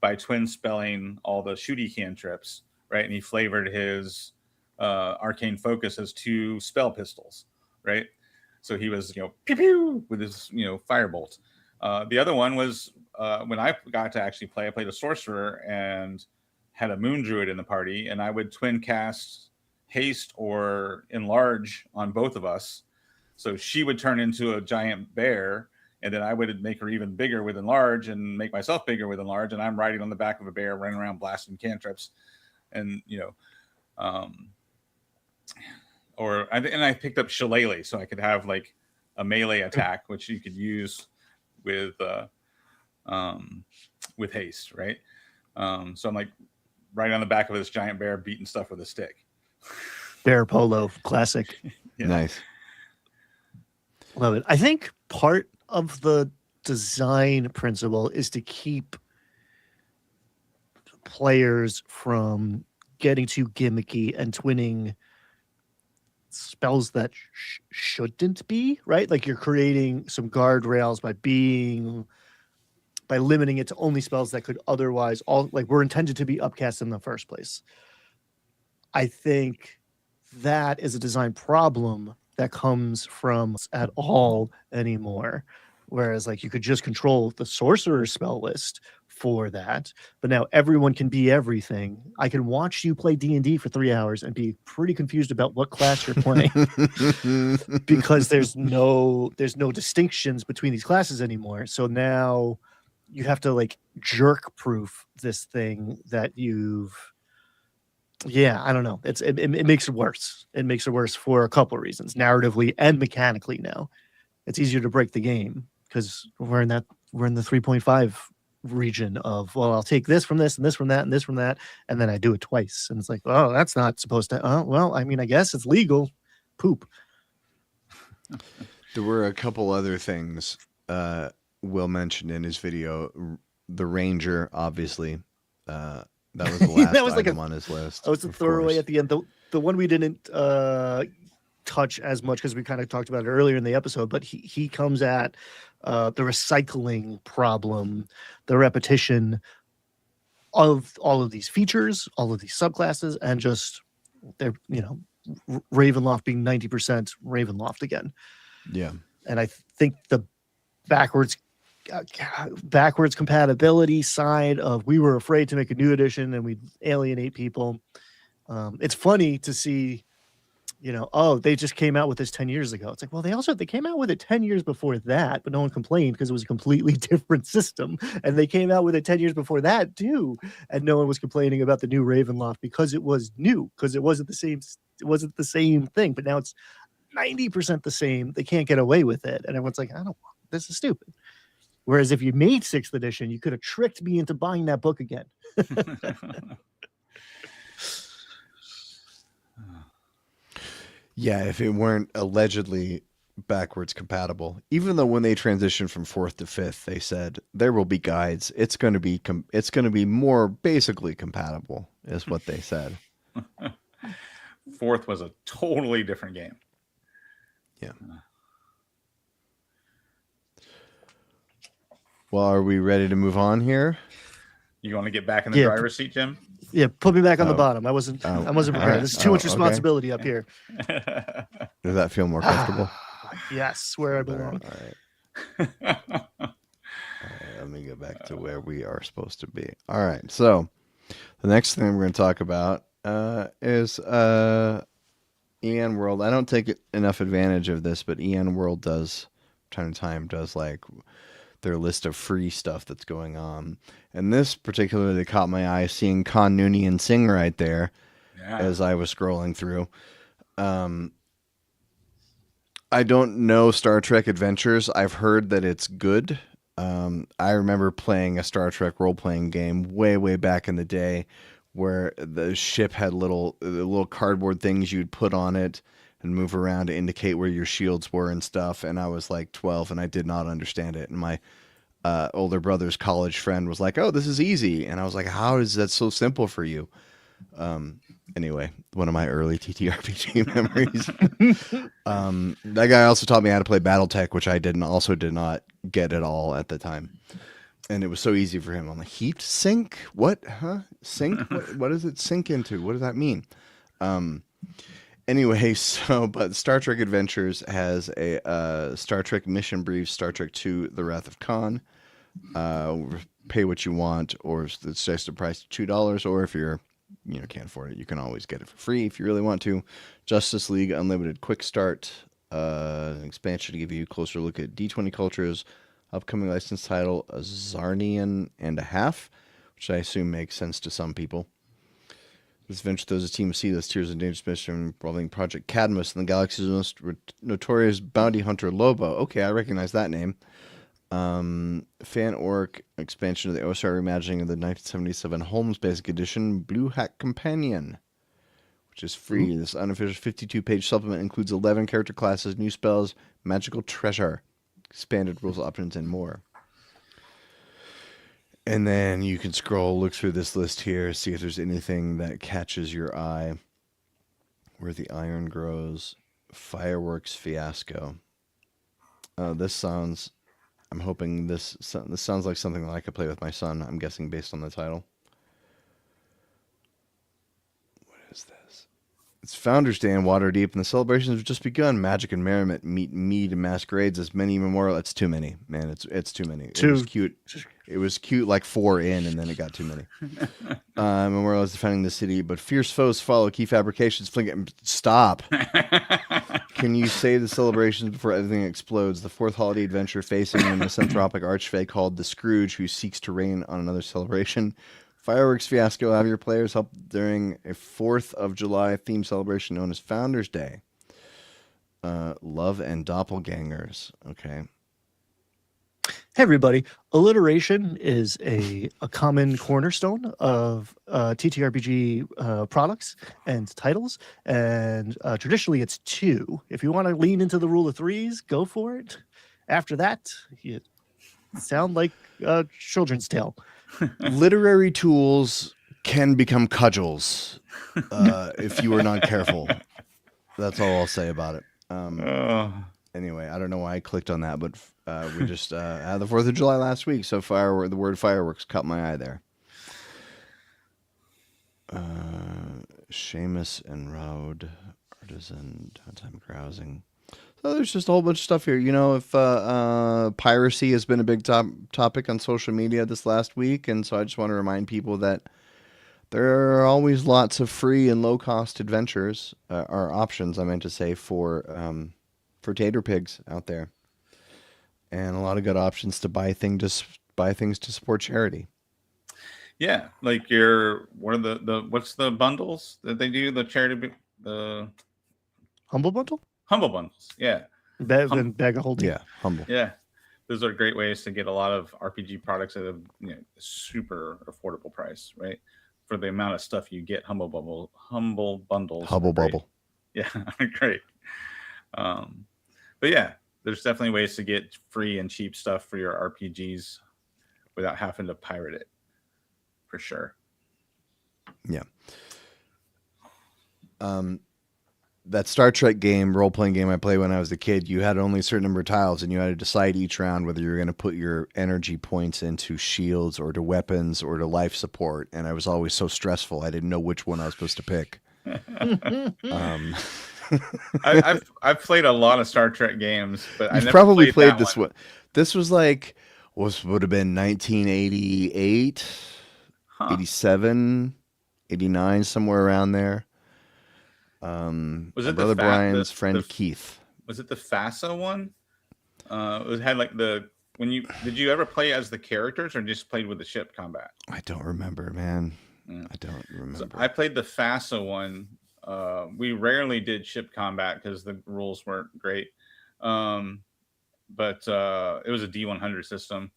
by twin spelling all the shooty cantrips, right? And he flavored his arcane focus as 2 spell pistols, right? So he was, pew pew with his, firebolt. The other one was when I got to actually play, I played a sorcerer and had a moon druid in the party, and I would twin cast haste or enlarge on both of us. So she would turn into a giant bear, and then I would make her even bigger with enlarge and make myself bigger with enlarge. And I'm riding on the back of a bear, running around blasting cantrips. And, and I picked up Shillelagh, so I could have like a melee attack, which you could use with haste, right? So I'm like right on the back of this giant bear, beating stuff with a stick. Bear polo, classic. Yeah. Nice. Love it. I think part of the design principle is to keep players from getting too gimmicky and twinning spells that shouldn't be, right? Like you're creating some guardrails by limiting it to only spells that could otherwise were intended to be upcast in the first place. I think that is a design problem that comes from at all anymore. Whereas like you could just control the sorcerer spell list for that, but now everyone can be everything. I can watch you play D&D for 3 hours and be pretty confused about what class you're playing because there's no distinctions between these classes anymore. So now you have to like jerk proof this thing that I don't know. It makes it worse. It makes it worse for a couple of reasons, narratively and mechanically. Now it's easier to break the game because we're in the 3.5 region of, well, I'll take this from this and this from that and this from that, and then I do it twice, and it's like, oh, that's not supposed to. Oh, well, I mean, I guess it's legal. Poop. There were a couple other things Will mentioned in his video. The Ranger, obviously. That was the last that was item on his list. Oh, it's a throwaway at the end. The one we didn't touch as much because we kind of talked about it earlier in the episode, but he comes at the recycling problem, the repetition of all of these features, all of these subclasses, and just they're Ravenloft being 90% Ravenloft again. Yeah, and I think the backwards compatibility side of we were afraid to make a new edition and we'd alienate people. It's funny to see, oh, they just came out with this 10 years ago. It's like, well, they came out with it 10 years before that, but no one complained because it was a completely different system. And they came out with it 10 years before that too. And no one was complaining about the new Ravenloft because it was new, because it wasn't the same thing, but now it's 90% the same. They can't get away with it. And everyone's like, this is stupid. Whereas if you made 6th edition, you could have tricked me into buying that book again. Yeah, if it weren't allegedly backwards compatible, even though when they transitioned from 4th to 5th, they said there will be guides. It's going to be more basically compatible, is what they said. 4th was a totally different game. Yeah. Well, are we ready to move on here? You want to get back in the driver's seat, Jim? Yeah, put me back on the bottom. I wasn't prepared. Right. There's too much responsibility up here. Does that feel more comfortable? Yes, where I belong. All right. Let me get back to where we are supposed to be. All right. So the next thing we're going to talk about is EN World. I don't take enough advantage of this, but EN World does, time to time, does like their list of free stuff that's going on. And this particularly caught my eye, seeing Khan Noonien sing right there as I was scrolling through. I don't know Star Trek Adventures. I've heard that it's good. I remember playing a Star Trek role-playing game way, way back in the day where the ship had little cardboard things you'd put on it and move around to indicate where your shields were and stuff. And I was like 12 and I did not understand it. And my older brother's college friend was like, oh, this is easy. And I was like, how is that so simple for you? Anyway, one of my early TTRPG memories. That guy also taught me how to play Battletech, which I did not get at all at the time. And it was so easy for him. I'm like, heat sink? What? Huh? Sink? What does it sink into? What does that mean? Anyway, but Star Trek Adventures has a Star Trek Mission Brief, Star Trek II, The Wrath of Khan. Pay what you want, or it's just a price of $2, or if you're can't afford it, you can always get it for free if you really want to. Justice League Unlimited Quick Start, an expansion to give you a closer look at D20 cultures. Upcoming license title, A Zarnian and a Half, which I assume makes sense to some people. This venture throws a team of seedless tears and dangerous mission involving Project Cadmus and the galaxy's most notorious bounty hunter Lobo. Okay, I recognize that name. Fan Orc expansion of the OSR reimagining of the 1977 Holmes Basic Edition Blue Hat Companion, which is free. This unofficial 52-page supplement includes 11 character classes, new spells, magical treasure, expanded rules options, and more. And then you can look through this list here, see if there's anything that catches your eye. Where the Iron Grows, Fireworks Fiasco. I'm hoping this sounds like something that I could play with my son. I'm guessing based on the title. What is this? It's Founders Day in Waterdeep, and the celebrations have just begun. Magic and merriment meet mead and masquerades as many memorial. It's too many, man. It's too many. It was cute. It was cute like 4 in, and then it got too many. Memorial is defending the city, but fierce foes follow. Key fabrications fling it. Stop. Can you save the celebrations before everything explodes? The fourth holiday adventure facing a misanthropic archfey called the Scrooge, who seeks to rain on another celebration. Fireworks Fiasco. Have your players help during a 4th of July themed celebration known as Founders Day. Love and Doppelgangers. Okay. Hey everybody, alliteration is a common cornerstone of TTRPG products and titles, and traditionally it's 2. If you want to lean into the rule of 3s, go for it. After that, you sound like a children's tale. Literary tools can become cudgels if you are not careful. That's all I'll say about it. Anyway, I don't know why I clicked on that, but we just had the 4th of July last week, so the word fireworks caught my eye there. Seamus and Road, Artisan, Downtime Grousing. So there's just a whole bunch of stuff here. You know, if piracy has been a big topic on social media this last week, and so I just want to remind people that there are always lots of free and low-cost adventures, or options, I meant to say, for tater pigs out there, and a lot of good options to buy things to support charity. Yeah, like what's the bundles that they do? The charity, the Humble Bundle? Humble bundles. Yeah. Bag of holding. Yeah, Humble. Yeah. Those are great ways to get a lot of RPG products at a super affordable price, right? For the amount of stuff you get. Humble bundles. Hubble Bubble. Yeah, great. But yeah, there's definitely ways to get free and cheap stuff for your RPGs without having to pirate it. For sure. Yeah. That Star Trek role-playing game I played when I was a kid, you had only a certain number of tiles, and you had to decide each round whether you were going to put your energy points into shields or to weapons or to life support, and I was always so stressful. I didn't know which one I was supposed to pick. I've played a lot of Star Trek games, but I never probably played this one. This was like would have been 1988, 87, 89, somewhere around there. Was it Brother Brian's friend Keith? Was it the FASA one? It had like did you ever play as the characters or just played with the ship combat? I don't remember, man. I don't remember. So I played the FASA one. We rarely did ship combat because the rules weren't great. But it was a D100 system.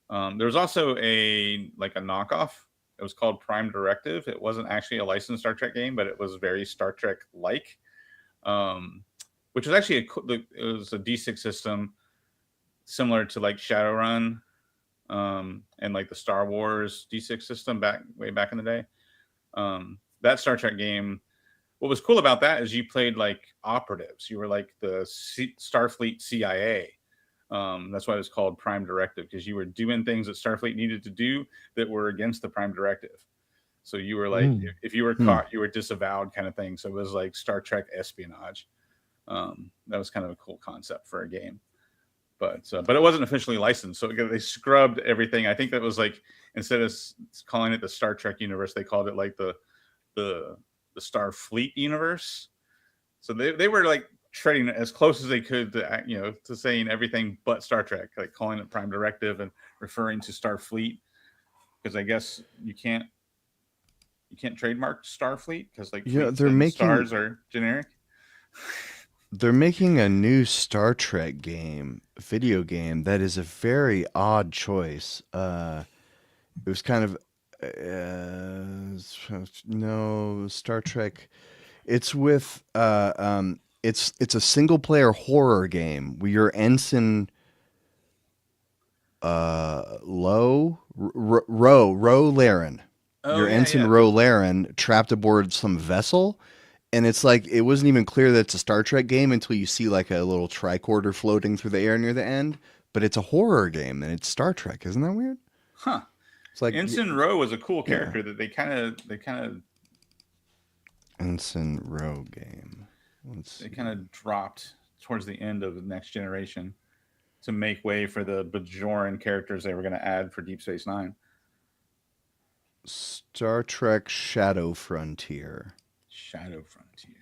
There was also a knockoff. It was called Prime Directive. It wasn't actually a licensed Star Trek game, but it was very Star Trek-like, which was actually it was a D6 system similar to like Shadowrun and like the Star Wars D6 system way back in the day. That Star Trek game, what was cool about that is you played like operatives. You were like the Starfleet CIA. That's why it was called Prime Directive, because you were doing things that Starfleet needed to do that were against the Prime Directive. So you were like, if you were caught, you were disavowed kind of thing. So it was like Star Trek espionage. That was kind of a cool concept for a game. But it wasn't officially licensed. So they scrubbed everything. I think that was like, instead of calling it the Star Trek universe, they called it like the Starfleet universe. So they were like treading as close as they could to saying everything but Star Trek, like calling it Prime Directive and referring to Starfleet, because I guess you can't can't trademark Starfleet because like Yeah, fleets and stars are generic. They're making a new Star Trek video game that is a very odd choice. It was kind of no Star Trek. It's with it's a single player horror game where you're Ensign Ro Laren. Oh, You're yeah, Ensign yeah. Ro Laren trapped aboard some vessel. And it's like it wasn't even clear that it's a Star Trek game until you see like a little tricorder floating through the air near the end. But it's a horror game and it's Star Trek. Isn't that weird? Huh. It's like Ensign Ro was a cool character that they kind of Ensign Ro game. They kind of dropped towards the end of the Next Generation to make way for the Bajoran characters they were going to add for Deep Space Nine. Star Trek Shadow Frontier. Shadow Frontier.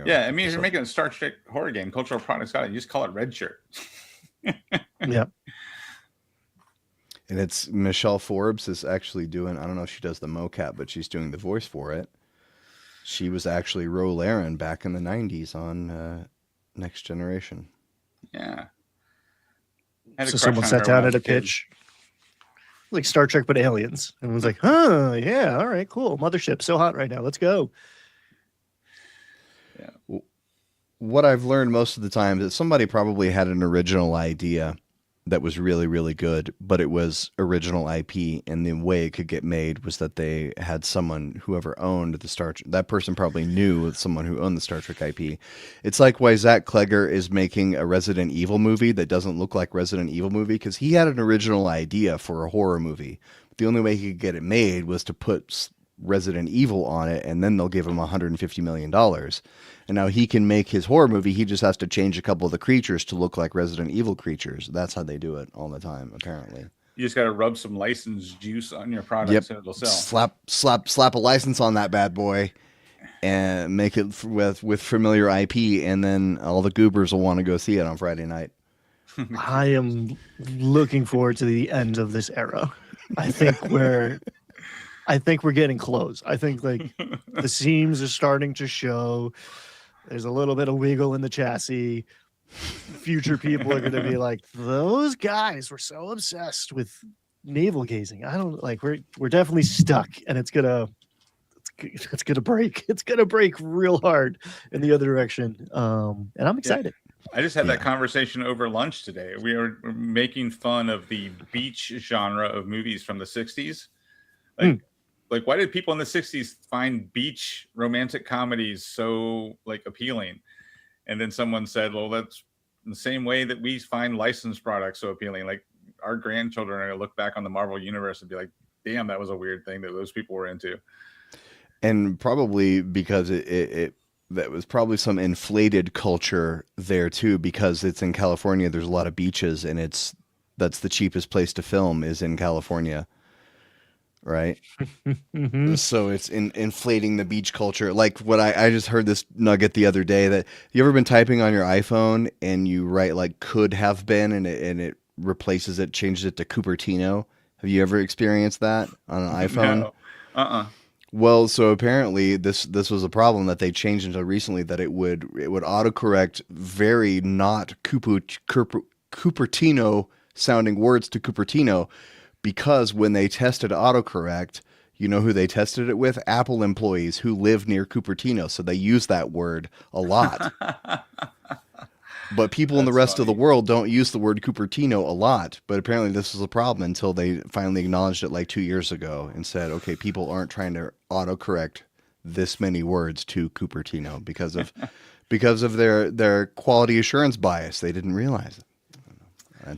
Yeah, I mean, if you're making a Star Trek horror game, cultural products got it. You just call it Red Shirt. Yeah. And it's Michelle Forbes is actually doing, I don't know if she does the mocap, but she's doing the voice for it. She was actually Ro Laren back in the 90s on Next Generation. Yeah. So someone sat down at a pitch, like Star Trek, but aliens. And was like, huh, yeah, all right, cool. Mothership, so hot right now. Let's go. Yeah. What I've learned most of the time is that somebody probably had an original idea that was really, really good, but it was original IP, and the way it could get made was that they had someone, whoever owned that person probably knew someone who owned the Star Trek IP. It's like why Zach Klegger is making a Resident Evil movie that doesn't look like Resident Evil movie, because he had an original idea for a horror movie. The only way he could get it made was to put Resident Evil on it, and then they'll give him $150 million. And now he can make his horror movie. He just has to change a couple of the creatures to look like Resident Evil creatures. That's how they do it all the time, apparently. You just got to rub some licensed juice on your products and it'll sell. Slap a license on that bad boy and make it with familiar IP, and then all the goobers will want to go see it on Friday night. I am looking forward to the end of this era. I think we're getting close. I think like the seams are starting to show. There's a little bit of wiggle in the chassis. Future people are going to be like, those guys were so obsessed with navel gazing. I don't like. We're definitely stuck, and it's gonna break. It's gonna break real hard in the other direction. And I'm excited. I just had that conversation over lunch today. We were making fun of the beach genre of movies from the 60s. Like, why did people in the 60s find beach romantic comedies so like appealing? And then someone said, well, that's the same way that we find licensed products so appealing. Like our grandchildren are going to look back on the Marvel universe and be like, damn, that was a weird thing that those people were into. And probably because that was probably some inflated culture there too, because it's in California. There's a lot of beaches, and that's the cheapest place to film is in California. Right. Mm-hmm. So it's inflating the beach culture. Like what I just heard this nugget the other day, that you ever been typing on your iPhone and you write like could have been, and it replaces it, changes it to Cupertino. Have you ever experienced that on an iPhone? No. Well, so apparently this was a problem that they changed until recently, that it would autocorrect very not Cupertino sounding words to Cupertino. Because when they tested autocorrect, you know who they tested it with? Apple employees who live near Cupertino. So they use that word a lot. But people in the rest of the world don't use the word Cupertino a lot. But apparently this was a problem until they finally acknowledged it like 2 years ago and said, okay, people aren't trying to autocorrect this many words to Cupertino because of their quality assurance bias. They didn't realize it.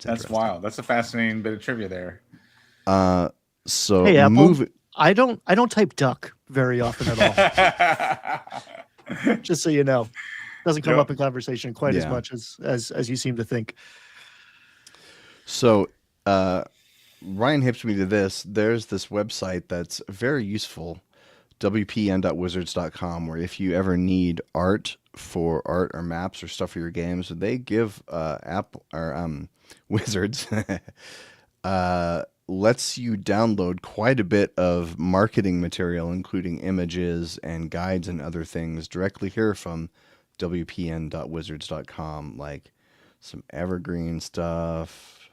That's wild. That's a fascinating bit of trivia there. So hey, Apple, I don't type duck very often at all. Just so you know, doesn't come up in conversation quite as much as you seem to think. So Ryan hipped me to this. There's this website that's very useful, wpn.wizards.com, where if you ever need art or maps or stuff for your games, they give Apple or Wizards lets you download quite a bit of marketing material, including images and guides and other things directly here from wpn.wizards.com, like some evergreen stuff.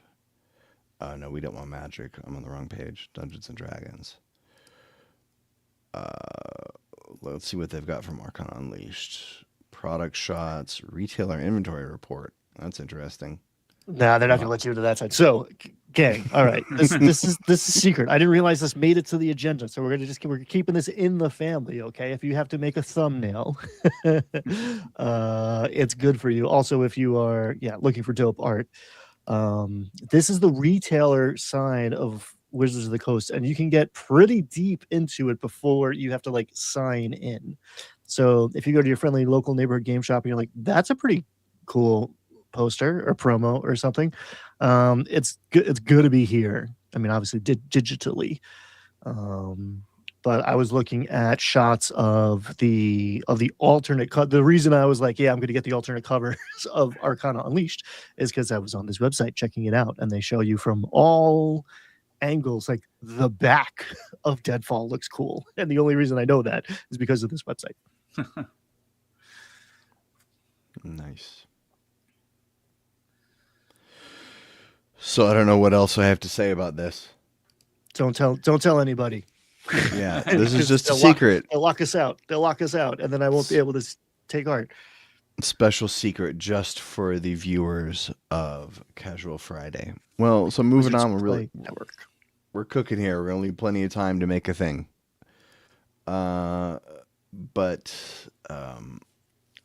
No, we don't want magic. I'm on the wrong page. Dungeons and Dragons. Let's see what they've got from Arcana Unleashed. Product shots, retailer inventory report. That's interesting. Nah, they're not going to let you into that side. So, gang, all right, this is secret. I didn't realize this made it to the agenda, so we're keeping this in the family. Okay, if you have to make a thumbnail, it's good for you. Also, if you are looking for dope art, this is the retailer side of Wizards of the Coast, and you can get pretty deep into it before you have to like sign in. So if you go to your friendly local neighborhood game shop and you're like, that's a pretty cool poster or promo or something, it's good to be here. I mean, obviously digitally, but I was looking at shots of the alternate cut. The reason I was like, I'm going to get the alternate covers of Arcana Unleashed is because I was on this website checking it out, and they show you from all angles. Like the back of Deadfall looks cool, and the only reason I know that is because of this website. Nice. So I don't know what else I have to say about this. Don't tell anybody. Yeah, this is just a secret. They'll lock us out. And then I won't be able to take art. Special secret just for the viewers of Casual Friday. Well, so moving on, we're cooking here. We're gonna leave plenty of time to make a thing. But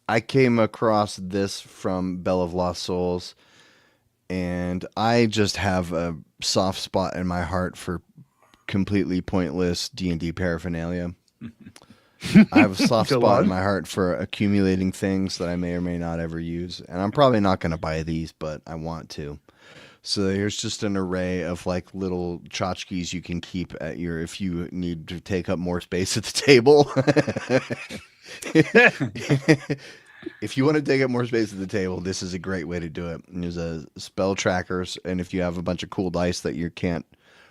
I came across this from Bell of Lost Souls, and I just have a soft spot in my heart for completely pointless D&D paraphernalia. I have a soft spot in my heart for accumulating things that I may or may not ever use, and I'm probably not going to buy these, but I want to. So here's just an array of like little tchotchkes you can keep at your, if you need to take up more space at the table. If you want to take up more space at the table, this is a great way to do it. And there's a spell trackers, and if you have a bunch of cool dice that you can't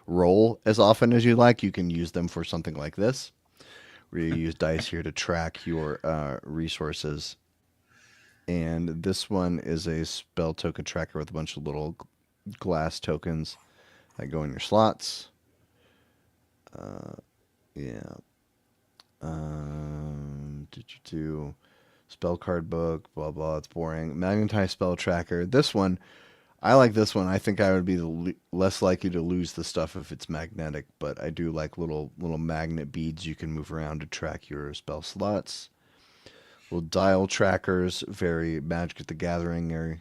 roll as often as you like, you can use them for something like this, where you use dice here to track your resources. And this one is a spell token tracker with a bunch of little glass tokens that go in your slots. Spell card book, blah blah. It's boring. Magnetized spell tracker. This one, I like this one. I think I would be less likely to lose the stuff if it's magnetic, but I do like little magnet beads you can move around to track your spell slots. Little dial trackers, very Magic at the Gathering-y.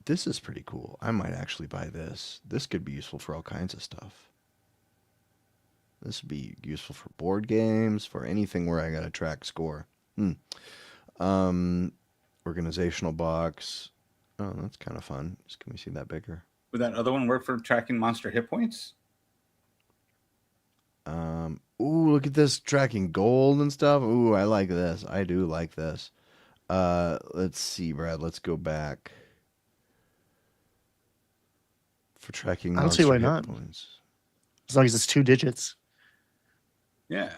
This is pretty cool. I might actually buy this. This could be useful for all kinds of stuff. This would be useful for board games, for anything where I got to track score. Organizational box. Oh, that's kind of fun. Just can we see that bigger? Would that other one work for tracking monster hit points? Ooh, look at this, tracking gold and stuff. Ooh, I like this. I do like this. Let's see, Brad. Let's go back. For tracking I don't see why not. Points. As long as it's 2 digits. Yeah.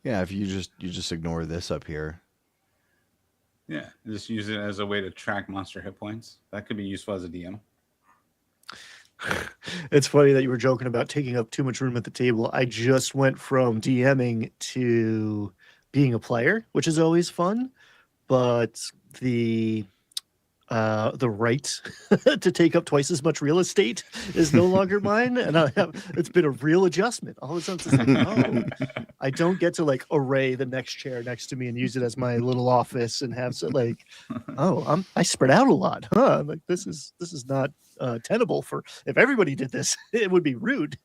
Yeah, if you just ignore this up here. Yeah, just use it as a way to track monster hit points. That could be useful as a DM. It's funny that you were joking about taking up too much room at the table. I just went from DMing to being a player, which is always fun, but the right to take up twice as much real estate is no longer mine, and it's been a real adjustment. All of a sudden, it's like, oh, I don't get to like array the next chair next to me and use it as my little office and have like, I spread out a lot, huh? Like this is not tenable for if everybody did this, it would be rude.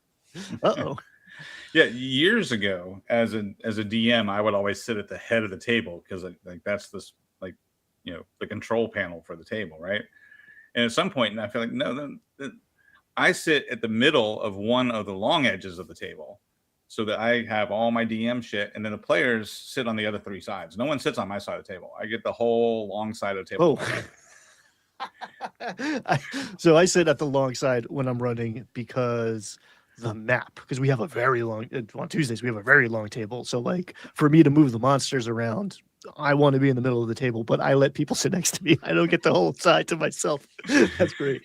Yeah, years ago, as a DM, I would always sit at the head of the table because like that's this like, you know, the control panel for the table, right? And at some point, and I feel like no, I sit at the middle of one of the long edges of the table, so that I have all my DM shit, and then the players sit on the other 3 sides. No one sits on my side of the table. I get the whole long side of the table. So I sit at the long side when I'm running because the map, because we have a very long, on Tuesdays, we have a very long table. So, like, for me to move the monsters around, I want to be in the middle of the table, but I let people sit next to me. I don't get the whole side to myself. That's great.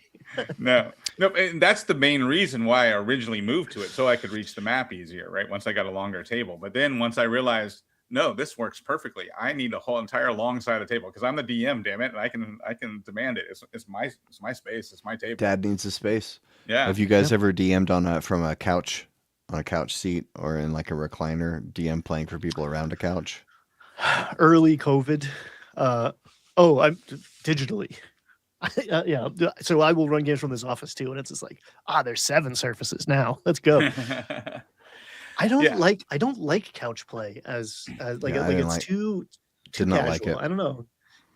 No, and that's the main reason why I originally moved to it, so I could reach the map easier, right? Once I got a longer table. But then once I realized, no, this works perfectly. I need a whole entire long side of table because I'm the DM, damn it, and I can demand it. It's my space. It's my table. Dad needs a space. Yeah. Have you guys ever DM'd from a couch, on a couch seat, or in like a recliner? DM playing for people around a couch. Early COVID. I'm digitally. Yeah, so I will run games from this office too, and it's just like, there's 7 surfaces now. Let's go. I don't like couch play as like it's too did not casual. like it. I don't know.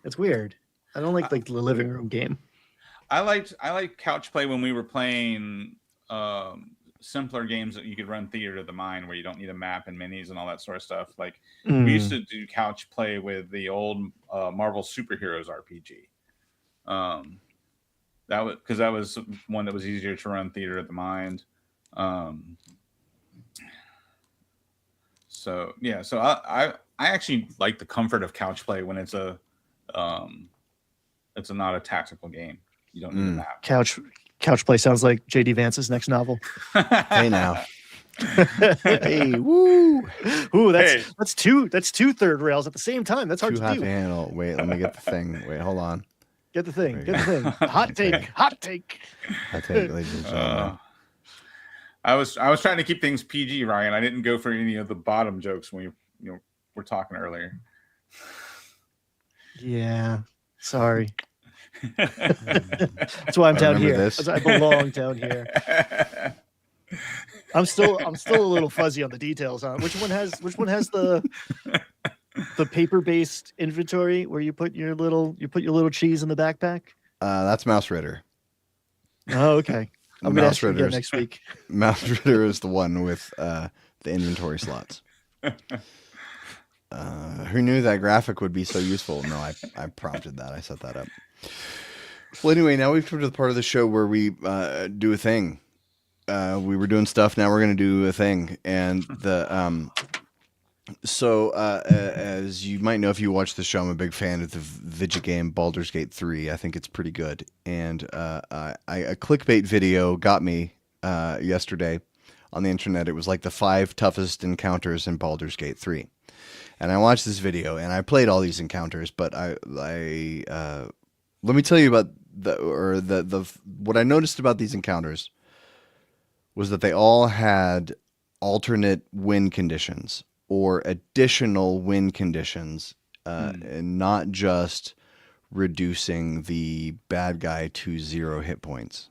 It's weird. I don't like the living room game. I like couch play when we were playing simpler games that you could run Theater of the Mind, where you don't need a map and minis and all that sort of stuff. Like we used to do couch play with the old Marvel Superheroes RPG. That was one that was easier to run Theater of the Mind. So I actually like the comfort of couch play when it's not a tactical game. You don't need a map. Couch play sounds like JD Vance's next novel. Hey now. Hey, woo! Ooh, that's two third rails at the same time. That's hard to do. Handle. Wait, let me get the thing. Wait, hold on. Get the thing. Hot take. Hot take. Ladies and gentlemen. I was trying to keep things PG, Ryan. I didn't go for any of the bottom jokes when we were talking earlier. Yeah, sorry. That's why I'm down here. I belong down here. I'm still a little fuzzy on the details on which one has the paper-based inventory where you put your little cheese in the backpack. That's Mouse Ritter. Oh, okay. I'm gonna ask you again next week. Mouse Ritter is the one with the inventory slots. Who knew that graphic would be so useful? No, I prompted that. I set that up. Well, anyway, now we've come to the part of the show where we do a thing. We were doing stuff. Now we're going to do a thing. And as you might know, if you watch the show, I'm a big fan of the video game Baldur's Gate 3. I think it's pretty good. And a clickbait video got me yesterday on the internet. It was like the 5 toughest encounters in Baldur's Gate 3. And I watched this video, and I played all these encounters, but let me tell you about what I noticed about these encounters was that they all had alternate win conditions or additional win conditions, and not just reducing the bad guy to 0 hit points.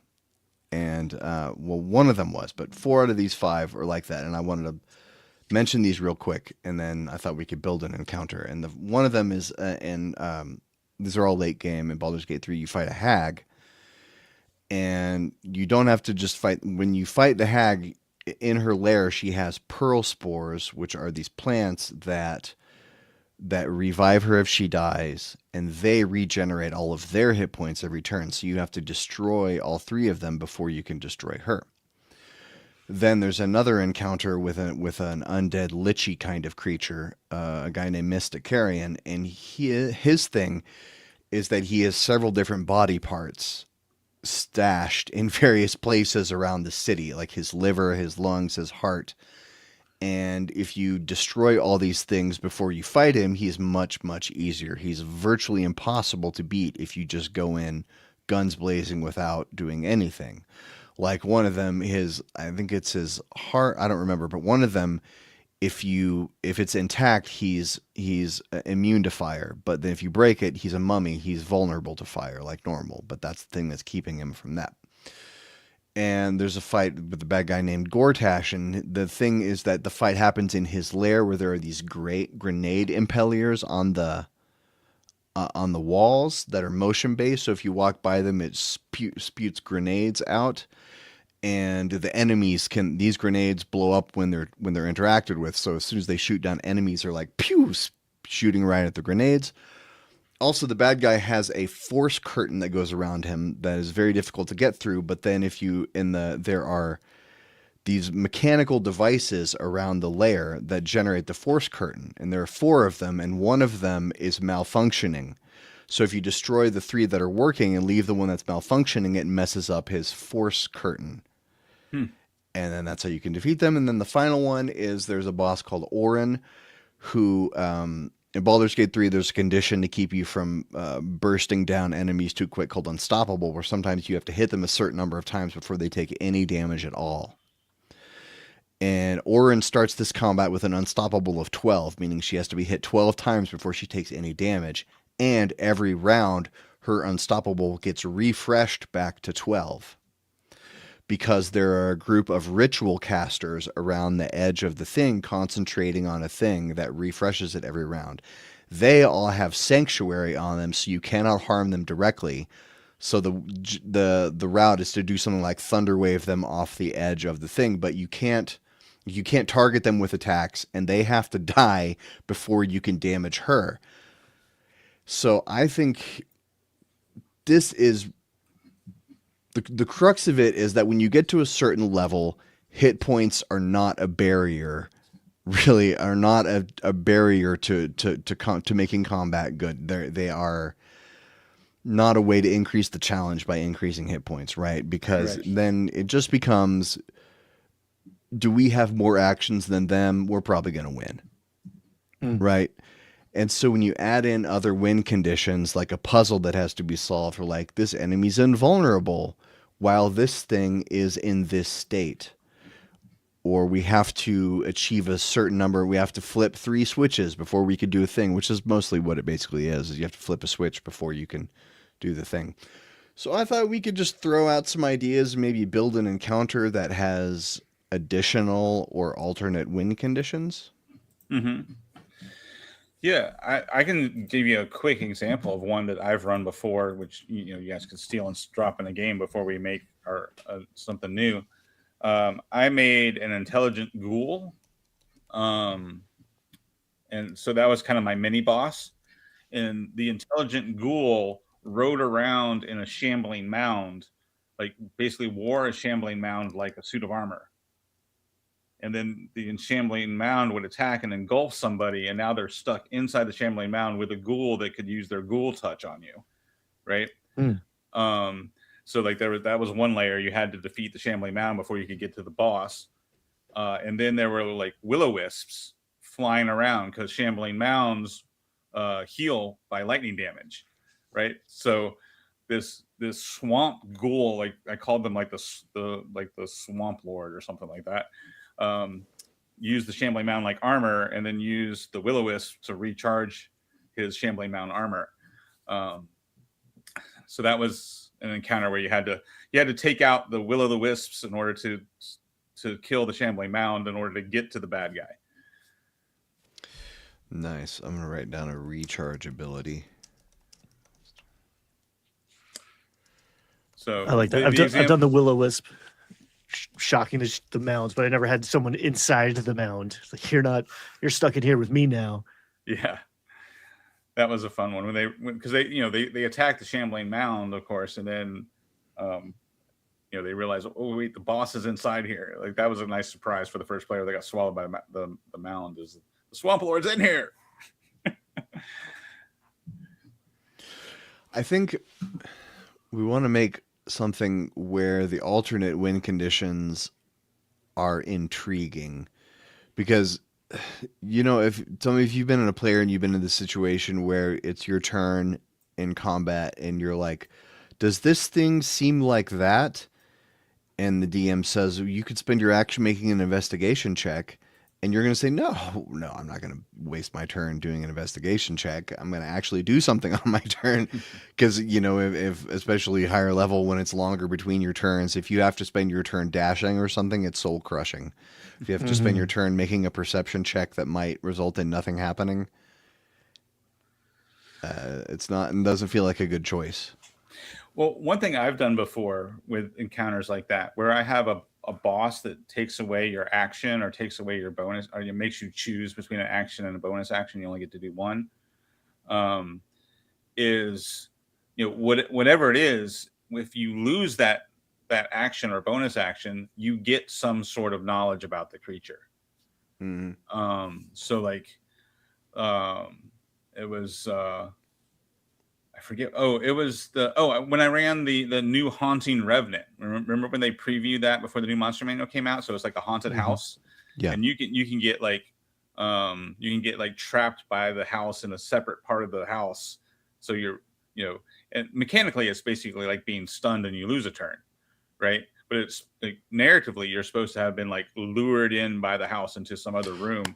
And one of them was, but 4 out of these 5 are like that, and I wanted to mention these real quick, and then I thought we could build an encounter. And one of them is these are all late game in Baldur's Gate 3. You fight a hag, and you don't have to just fight. When you fight the hag in her lair, she has pearl spores, which are these plants that revive her if she dies, and they regenerate all of their hit points every turn. So you have to destroy all 3 of them before you can destroy her. Then there's another encounter with an undead lichy kind of creature, a guy named Mystic Carrion, and his thing is that he has several different body parts stashed in various places around the city, like his liver, his lungs, his heart. And if you destroy all these things before you fight him, he's much, much easier. He's virtually impossible to beat if you just go in guns blazing without doing anything. Like one of them, I think it's his heart. I don't remember, but one of them, if it's intact, he's immune to fire. But then if you break it, he's a mummy. He's vulnerable to fire like normal. But that's the thing that's keeping him from that. And there's a fight with the bad guy named Gortash, and the thing is that the fight happens in his lair, where there are these great grenade impellers on the walls that are motion based. So if you walk by them, it spewts grenades out. And the enemies these grenades blow up when they're interacted with. So as soon as they shoot down, enemies are like pew, shooting right at the grenades. also the bad guy has a force curtain that goes around him that is very difficult to get through. But then if you there are these mechanical devices around the lair that generate the force curtain, and there are 4 of them, and one of them is malfunctioning. So if you destroy the 3 that are working and leave the one that's malfunctioning, it messes up his force curtain. And then that's how you can defeat them. And then the final one is there's a boss called Orin, who in Baldur's Gate 3, there's a condition to keep you from bursting down enemies too quick called Unstoppable, where sometimes you have to hit them a certain number of times before they take any damage at all. And Orin starts this combat with an Unstoppable of 12, meaning she has to be hit 12 times before she takes any damage. And every round, her Unstoppable gets refreshed back to 12. Because there are a group of ritual casters around the edge of the thing concentrating on a thing that refreshes it every round. They all have sanctuary on them, so you cannot harm them directly. So the route is to do something like thunderwave them off the edge of the thing, but you can't target them with attacks, and they have to die before you can damage her. So I think this is the crux of it, is that when you get to a certain level, hit points are not a barrier, really are not a barrier to making combat good. They are not a way to increase the challenge by increasing hit points, right? Because then it just becomes, do we have more actions than them? We're probably going to win, right? And so when you add in other win conditions, like a puzzle that has to be solved, or like this enemy's invulnerable while this thing is in this state, or we have to achieve a certain number, we have to flip 3 switches before we could do a thing, which is mostly what it basically is you have to flip a switch before you can do the thing. So I thought we could just throw out some ideas, maybe build an encounter that has additional or alternate win conditions. Mm-hmm. Yeah, I can give you a quick example of one that I've run before, which you guys can steal and drop in a game before we make our something new. I made an intelligent ghoul, and so that was kind of my mini boss. And the intelligent ghoul rode around in a shambling mound, like basically wore a shambling mound like a suit of armor. And then the shambling mound would attack and engulf somebody, and now they're stuck inside the shambling mound with a ghoul that could use their ghoul touch on you, right? So like that was one layer. You had to defeat the shambling mound before you could get to the boss, and then there were like will-o-wisps flying around because shambling mounds heal by lightning damage, right? So this swamp ghoul, like I called them like the swamp lord or something like that. Use the shambling mound like armor, and then use the will-o-wisp to recharge his shambling mound armor. So that was an encounter where you had to take out the will-o-wisps in order to kill the shambling mound in order to get to the bad guy. Nice. I'm gonna write down a recharge ability. So I like that. I've done the will-o-wisp. Shocking as the mounds, but I never had someone inside the mound. It's like, you're stuck in here with me now. Yeah, that was a fun one because they attacked the shambling mound, of course, and then they realized, oh wait, the boss is inside here. Like that was a nice surprise for the first player that got swallowed by the mound. Is the swamp lord's in here? I think we want to make something where the alternate win conditions are intriguing, because if you've been in a player and you've been in the situation where it's your turn in combat and you're like, does this thing seem like that? And the DM says you could spend your action making an investigation check, and you're going to say, no, I'm not going to waste my turn doing an investigation check. I'm going to actually do something on my turn. Because, if especially higher level, when it's longer between your turns, if you have to spend your turn dashing or something, it's soul crushing. If you have to spend your turn making a perception check that might result in nothing happening, it doesn't feel like a good choice. Well, one thing I've done before with encounters like that, where I have a boss that takes away your action or takes away your bonus, or it makes you choose between an action and a bonus action. You only get to do one. is, whatever it is, if you lose that action or bonus action, you get some sort of knowledge about the creature. So like, it was, I forget. Oh, it was when I ran the new Haunting Revenant. Remember when they previewed that before the new Monster Manual came out? So it's like a haunted house. Yeah. And you can get like trapped by the house in a separate part of the house. So and mechanically it's basically like being stunned and you lose a turn, right? But it's like, narratively you're supposed to have been like lured in by the house into some other room.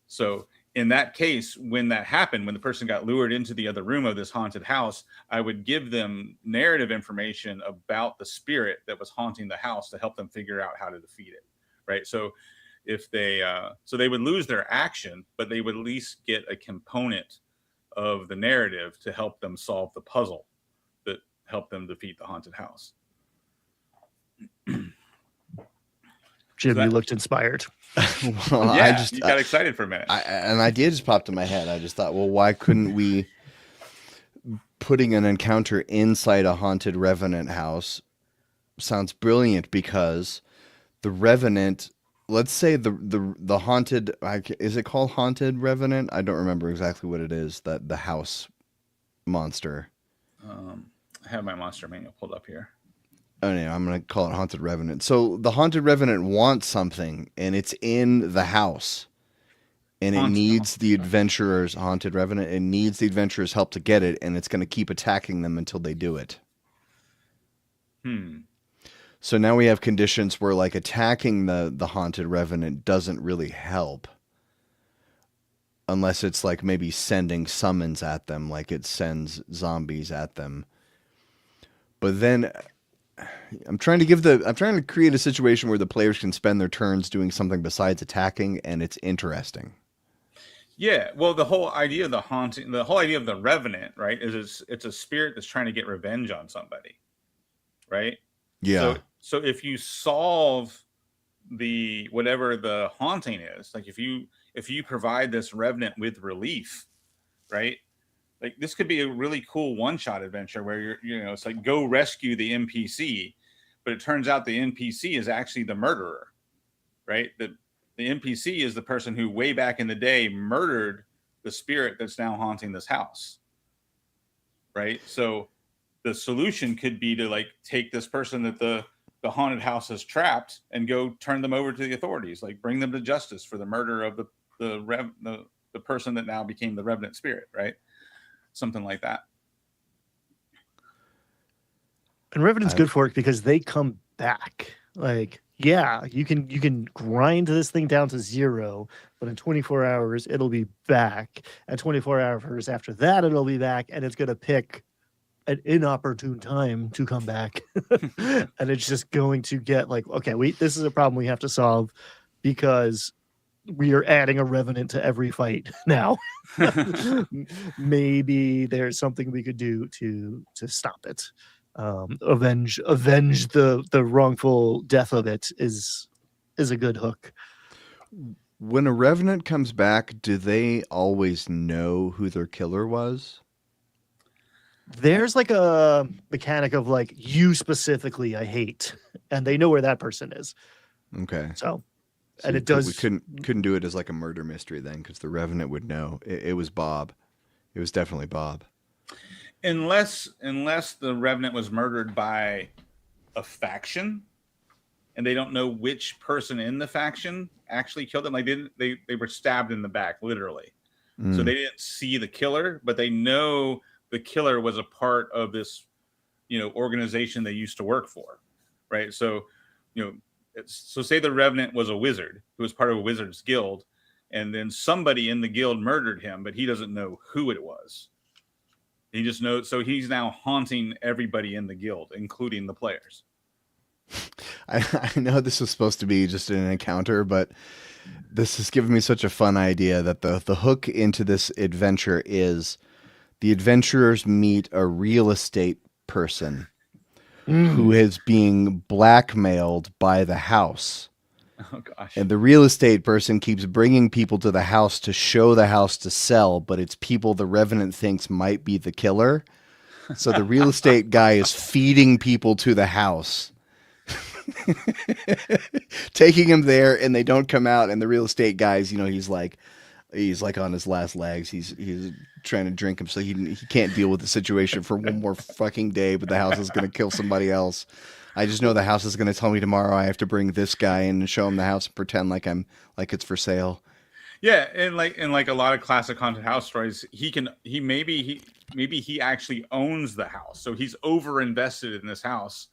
So in that case, when that happened, when the person got lured into the other room of this haunted house, I would give them narrative information about the spirit that was haunting the house to help them figure out how to defeat it, right? So if they would lose their action, but they would at least get a component of the narrative to help them solve the puzzle that helped them defeat the haunted house. Jim, you looked inspired. Well, yeah, you got excited for a minute. An idea just popped in my head. I just thought, well, why couldn't we putting an encounter inside a haunted revenant house sounds brilliant, because the revenant, let's say the haunted, is it called haunted revenant? I don't remember exactly what it is, that the house monster. I have my Monster Manual pulled up here. Oh, no, I'm going to call it Haunted Revenant. So the Haunted Revenant wants something, and it's in the house. And it needs the adventurer's Haunted Revenant. It needs the adventurer's help to get it, and it's going to keep attacking them until they do it. So now we have conditions where, like, attacking the Haunted Revenant doesn't really help. Unless it's, like, maybe sending summons at them, like it sends zombies at them. But then I'm trying to create a situation where the players can spend their turns doing something besides attacking, and it's interesting. Yeah, well, the whole idea of the revenant, right, is it's a spirit that's trying to get revenge on somebody, right? Yeah. So if you solve the whatever the haunting is, like if you provide this revenant with relief, right? Like this could be a really cool one-shot adventure where it's like go rescue the NPC, but it turns out the NPC is actually the murderer, right? The NPC is the person who way back in the day murdered the spirit that's now haunting this house, right? So the solution could be to like take this person that the haunted house has trapped and go turn them over to the authorities, like bring them to justice for the murder of the person that now became the revenant spirit, right? Something like that. And Revenant's good for it because they come back. Like, yeah, you can grind this thing down to 0, but in 24 hours it'll be back. At 24 hours after that it'll be back, and it's gonna pick an inopportune time to come back. And it's just going to get like, okay, this is a problem we have to solve because we are adding a revenant to every fight now. Maybe there's something we could do to stop it. Avenge the wrongful death of it is a good hook. When a revenant comes back, do they always know who their killer was? There's like a mechanic of like, you specifically I hate, and they know where that person is. Okay. So and it does. We couldn't do it as like a murder mystery then, because the revenant would know it was Bob. It was definitely Bob. Unless the revenant was murdered by a faction, and they don't know which person in the faction actually killed them. Like they were stabbed in the back, literally. So they didn't see the killer, but they know the killer was a part of this, organization they used to work for, right? So, so say the revenant was a wizard who was part of a wizard's guild, and then somebody in the guild murdered him, but he doesn't know who it was. He just knows, so he's now haunting everybody in the guild, including the players. I know this was supposed to be just an encounter, but this has given me such a fun idea that the hook into this adventure is the adventurers meet a real estate person who is being blackmailed by the house Oh gosh. And the real estate person keeps bringing people to the house to show the house to sell, but it's people the Revenant thinks might be the killer. So the real estate guy is feeding people to the house, taking them there, and they don't come out. And the real estate guy's, he's like on his last legs. He's trying to drink him, so he can't deal with the situation for one more fucking day. But the house is going to kill somebody else. I just know the house is going to tell me tomorrow I have to bring this guy in and show him the house and pretend like it's for sale. Yeah, and like a lot of classic haunted house stories, maybe he actually owns the house, so he's over invested in this house,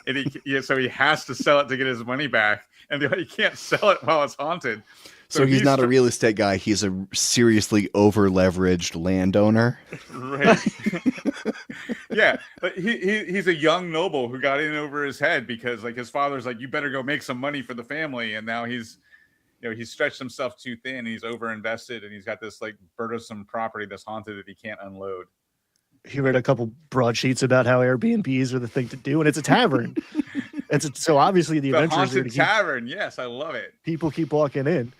and so he has to sell it to get his money back, and he can't sell it while it's haunted. So he's not a real estate guy; he's a seriously over leveraged landowner. Right. Yeah, but he's a young noble who got in over his head because like his father's like, you better go make some money for the family, and now he's stretched himself too thin. He's over invested, and he's got this like burdensome property that's haunted that he can't unload. He read a couple broadsheets about how Airbnbs are the thing to do, and it's a tavern. So obviously the adventure is haunted tavern. Yes, I love it. People keep walking in.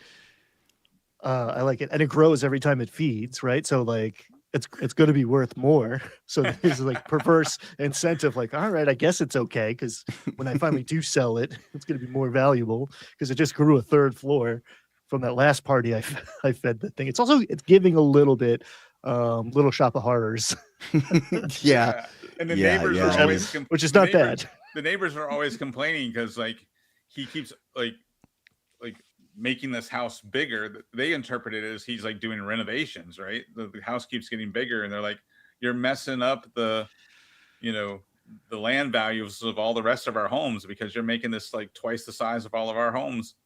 I like it, and it grows every time it feeds, right? So like it's going to be worth more. So there's like perverse incentive, like, all right, I guess it's okay, because when I finally do sell it, it's going to be more valuable because it just grew a third floor from that last party I fed the thing. It's giving a little bit Little Shop of Horrors. Yeah. And the neighbors are always which is not bad. The neighbors are always complaining because like he keeps like making this house bigger. They interpret it as he's like doing renovations, right? The house keeps getting bigger, and they're like, you're messing up the land values of all the rest of our homes because you're making this like twice the size of all of our homes.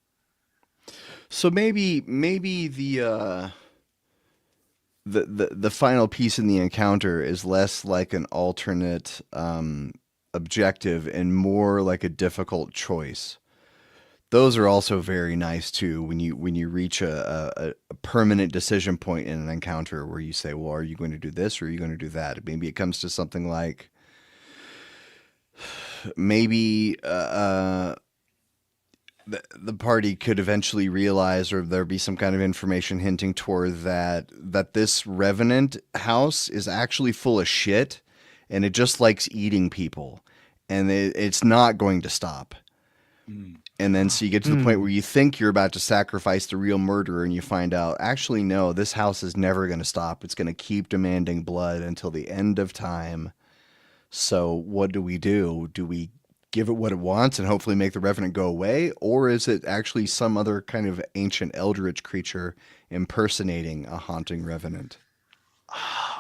So maybe the final piece in the encounter is less like an alternate objective and more like a difficult choice. Those are also very nice too when you reach a permanent decision point in an encounter where you say, well, are you going to do this or are you going to do that? Maybe it comes to something like maybe the party could eventually realize, or there be some kind of information hinting toward that this Revenant house is actually full of shit and it just likes eating people, and it's not going to stop. And then so you get to the point where you think you're about to sacrifice the real murderer, and you find out, actually, no, this house is never going to stop. It's going to keep demanding blood until the end of time. So what do? Do we give it what it wants and hopefully make the Revenant go away? Or is it actually some other kind of ancient eldritch creature impersonating a haunting Revenant?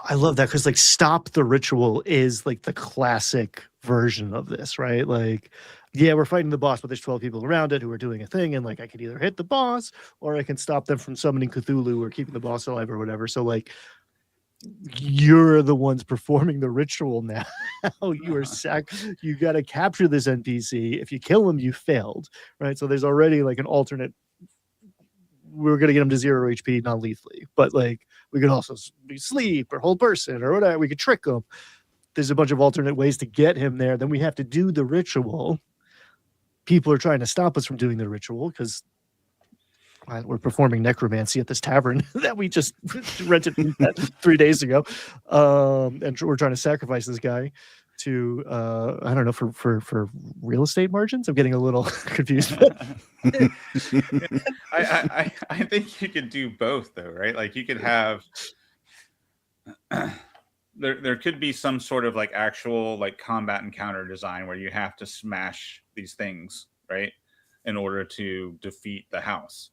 I love that, because like stop the ritual is like the classic version of this, right? Like, yeah, we're fighting the boss, but there's 12 people around it who are doing a thing, and like I could either hit the boss or I can stop them from summoning Cthulhu or keeping the boss alive or whatever. So like you're the ones performing the ritual now. You are you got to capture this NPC. If you kill him, you failed, right? So there's already like an alternate. We're going to get him to 0 HP non-lethally, but like we could also be sleep or hold person or whatever. We could trick him. There's a bunch of alternate ways to get him there. Then we have to do the ritual. People are trying to stop us from doing the ritual because we're performing necromancy at this tavern that we just rented 3 days ago. And we're trying to sacrifice this guy to, I don't know, for real estate margins. I'm getting a little confused. I think you could do both though, right? Like you could have, there could be some sort of like actual like combat encounter design where you have to smash these things, right, in order to defeat the house.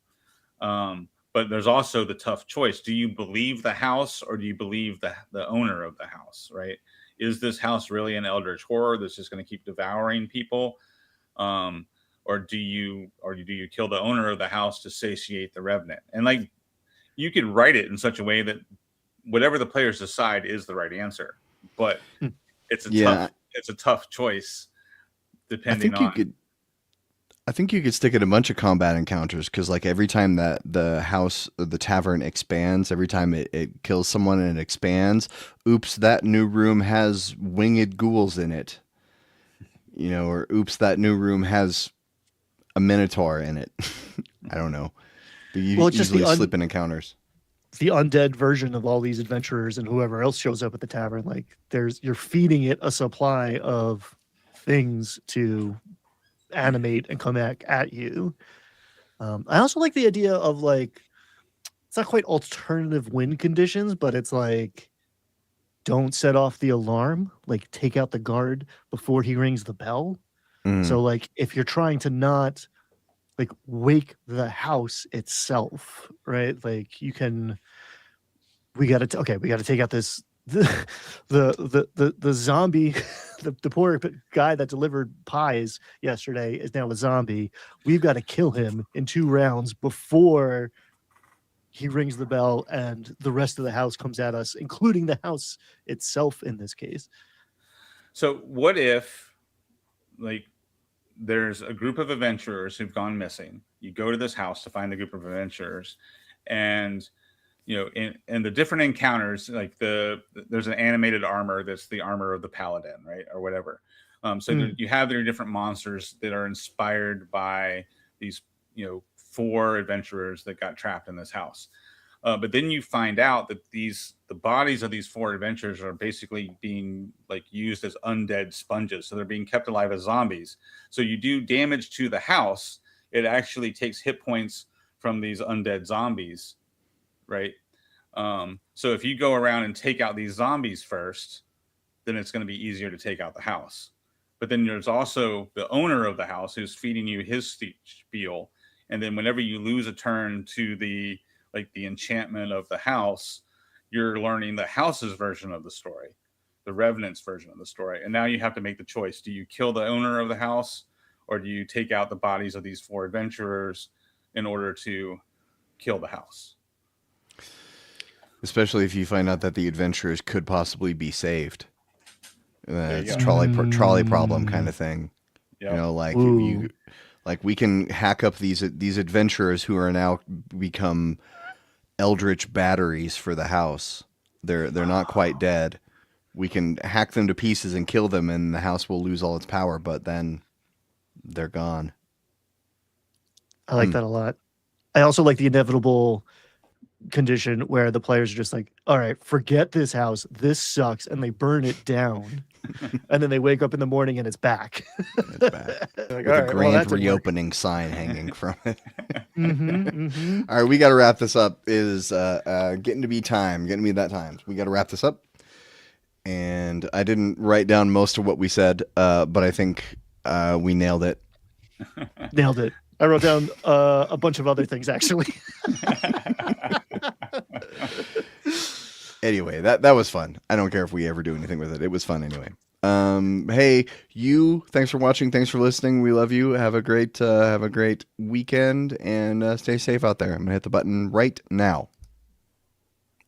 But there's also the tough choice. Do you believe the house or do you believe the owner of the house, right? Is this house really an eldritch horror that's just going to keep devouring people? Or do you kill the owner of the house to satiate the Revenant? And like you could write it in such a way that whatever the players decide is the right answer. But it's a tough choice depending on. I think you could stick in a bunch of combat encounters, because like every time that the house or the tavern expands, every time it kills someone and it expands, oops, that new room has winged ghouls in it. Or oops, that new room has a minotaur in it. I don't know. But you Well, it's just usually the slip in encounters. the undead version of all these adventurers and whoever else shows up at the tavern. Like you're feeding it a supply of things to animate and come back at you. I also like the idea of like, it's not quite alternative win conditions, but it's like, don't set off the alarm, like take out the guard before he rings the bell. So like if you're trying to not like wake the house itself, right? Like you can, we got to take out this the zombie, the poor guy that delivered pies yesterday is now a zombie. We've got to kill him in 2 rounds before he rings the bell and the rest of the house comes at us, including the house itself in this case. So what if, like, there's a group of adventurers who've gone missing. You go to this house to find the group of adventurers, and in the different encounters, like there's an animated armor that's the armor of the paladin, right, or whatever. You have their different monsters that are inspired by these 4 adventurers that got trapped in this house. But then you find out that the bodies of these 4 adventurers are basically being like used as undead sponges. So they're being kept alive as zombies. So you do damage to the house, it actually takes hit points from these undead zombies, right? So if you go around and take out these zombies first, then it's going to be easier to take out the house. But then there's also the owner of the house who's feeding you his spiel. And then whenever you lose a turn to the enchantment of the house, you're learning the house's version of the story, the Revenant's version of the story. And now you have to make the choice. Do you kill the owner of the house, or do you take out the bodies of these 4 adventurers in order to kill the house? Especially if you find out that the adventurers could possibly be saved. It's trolley problem kind of thing. Yep. Like we can hack up these adventurers who are now become eldritch batteries for the house. They're not quite dead. We can hack them to pieces and kill them, and the house will lose all its power, but then they're gone. I like that a lot. I also like the inevitable condition where the players are just like, all right, forget this house, this sucks, and they burn it down. And then they wake up in the morning and it's back. It's back. Like, With a right, grand reopening sign hanging from it. Mm-hmm. All right, we got to wrap this up. It is getting to be that time. We got to wrap this up. And I didn't write down most of what we said, but I think we nailed it. Nailed it. I wrote down a bunch of other things, actually. Anyway, that was fun. I don't care if we ever do anything with it. It was fun anyway. Hey, thanks for watching. Thanks for listening. We love you. Have a great weekend, and stay safe out there. I'm going to hit the button right now.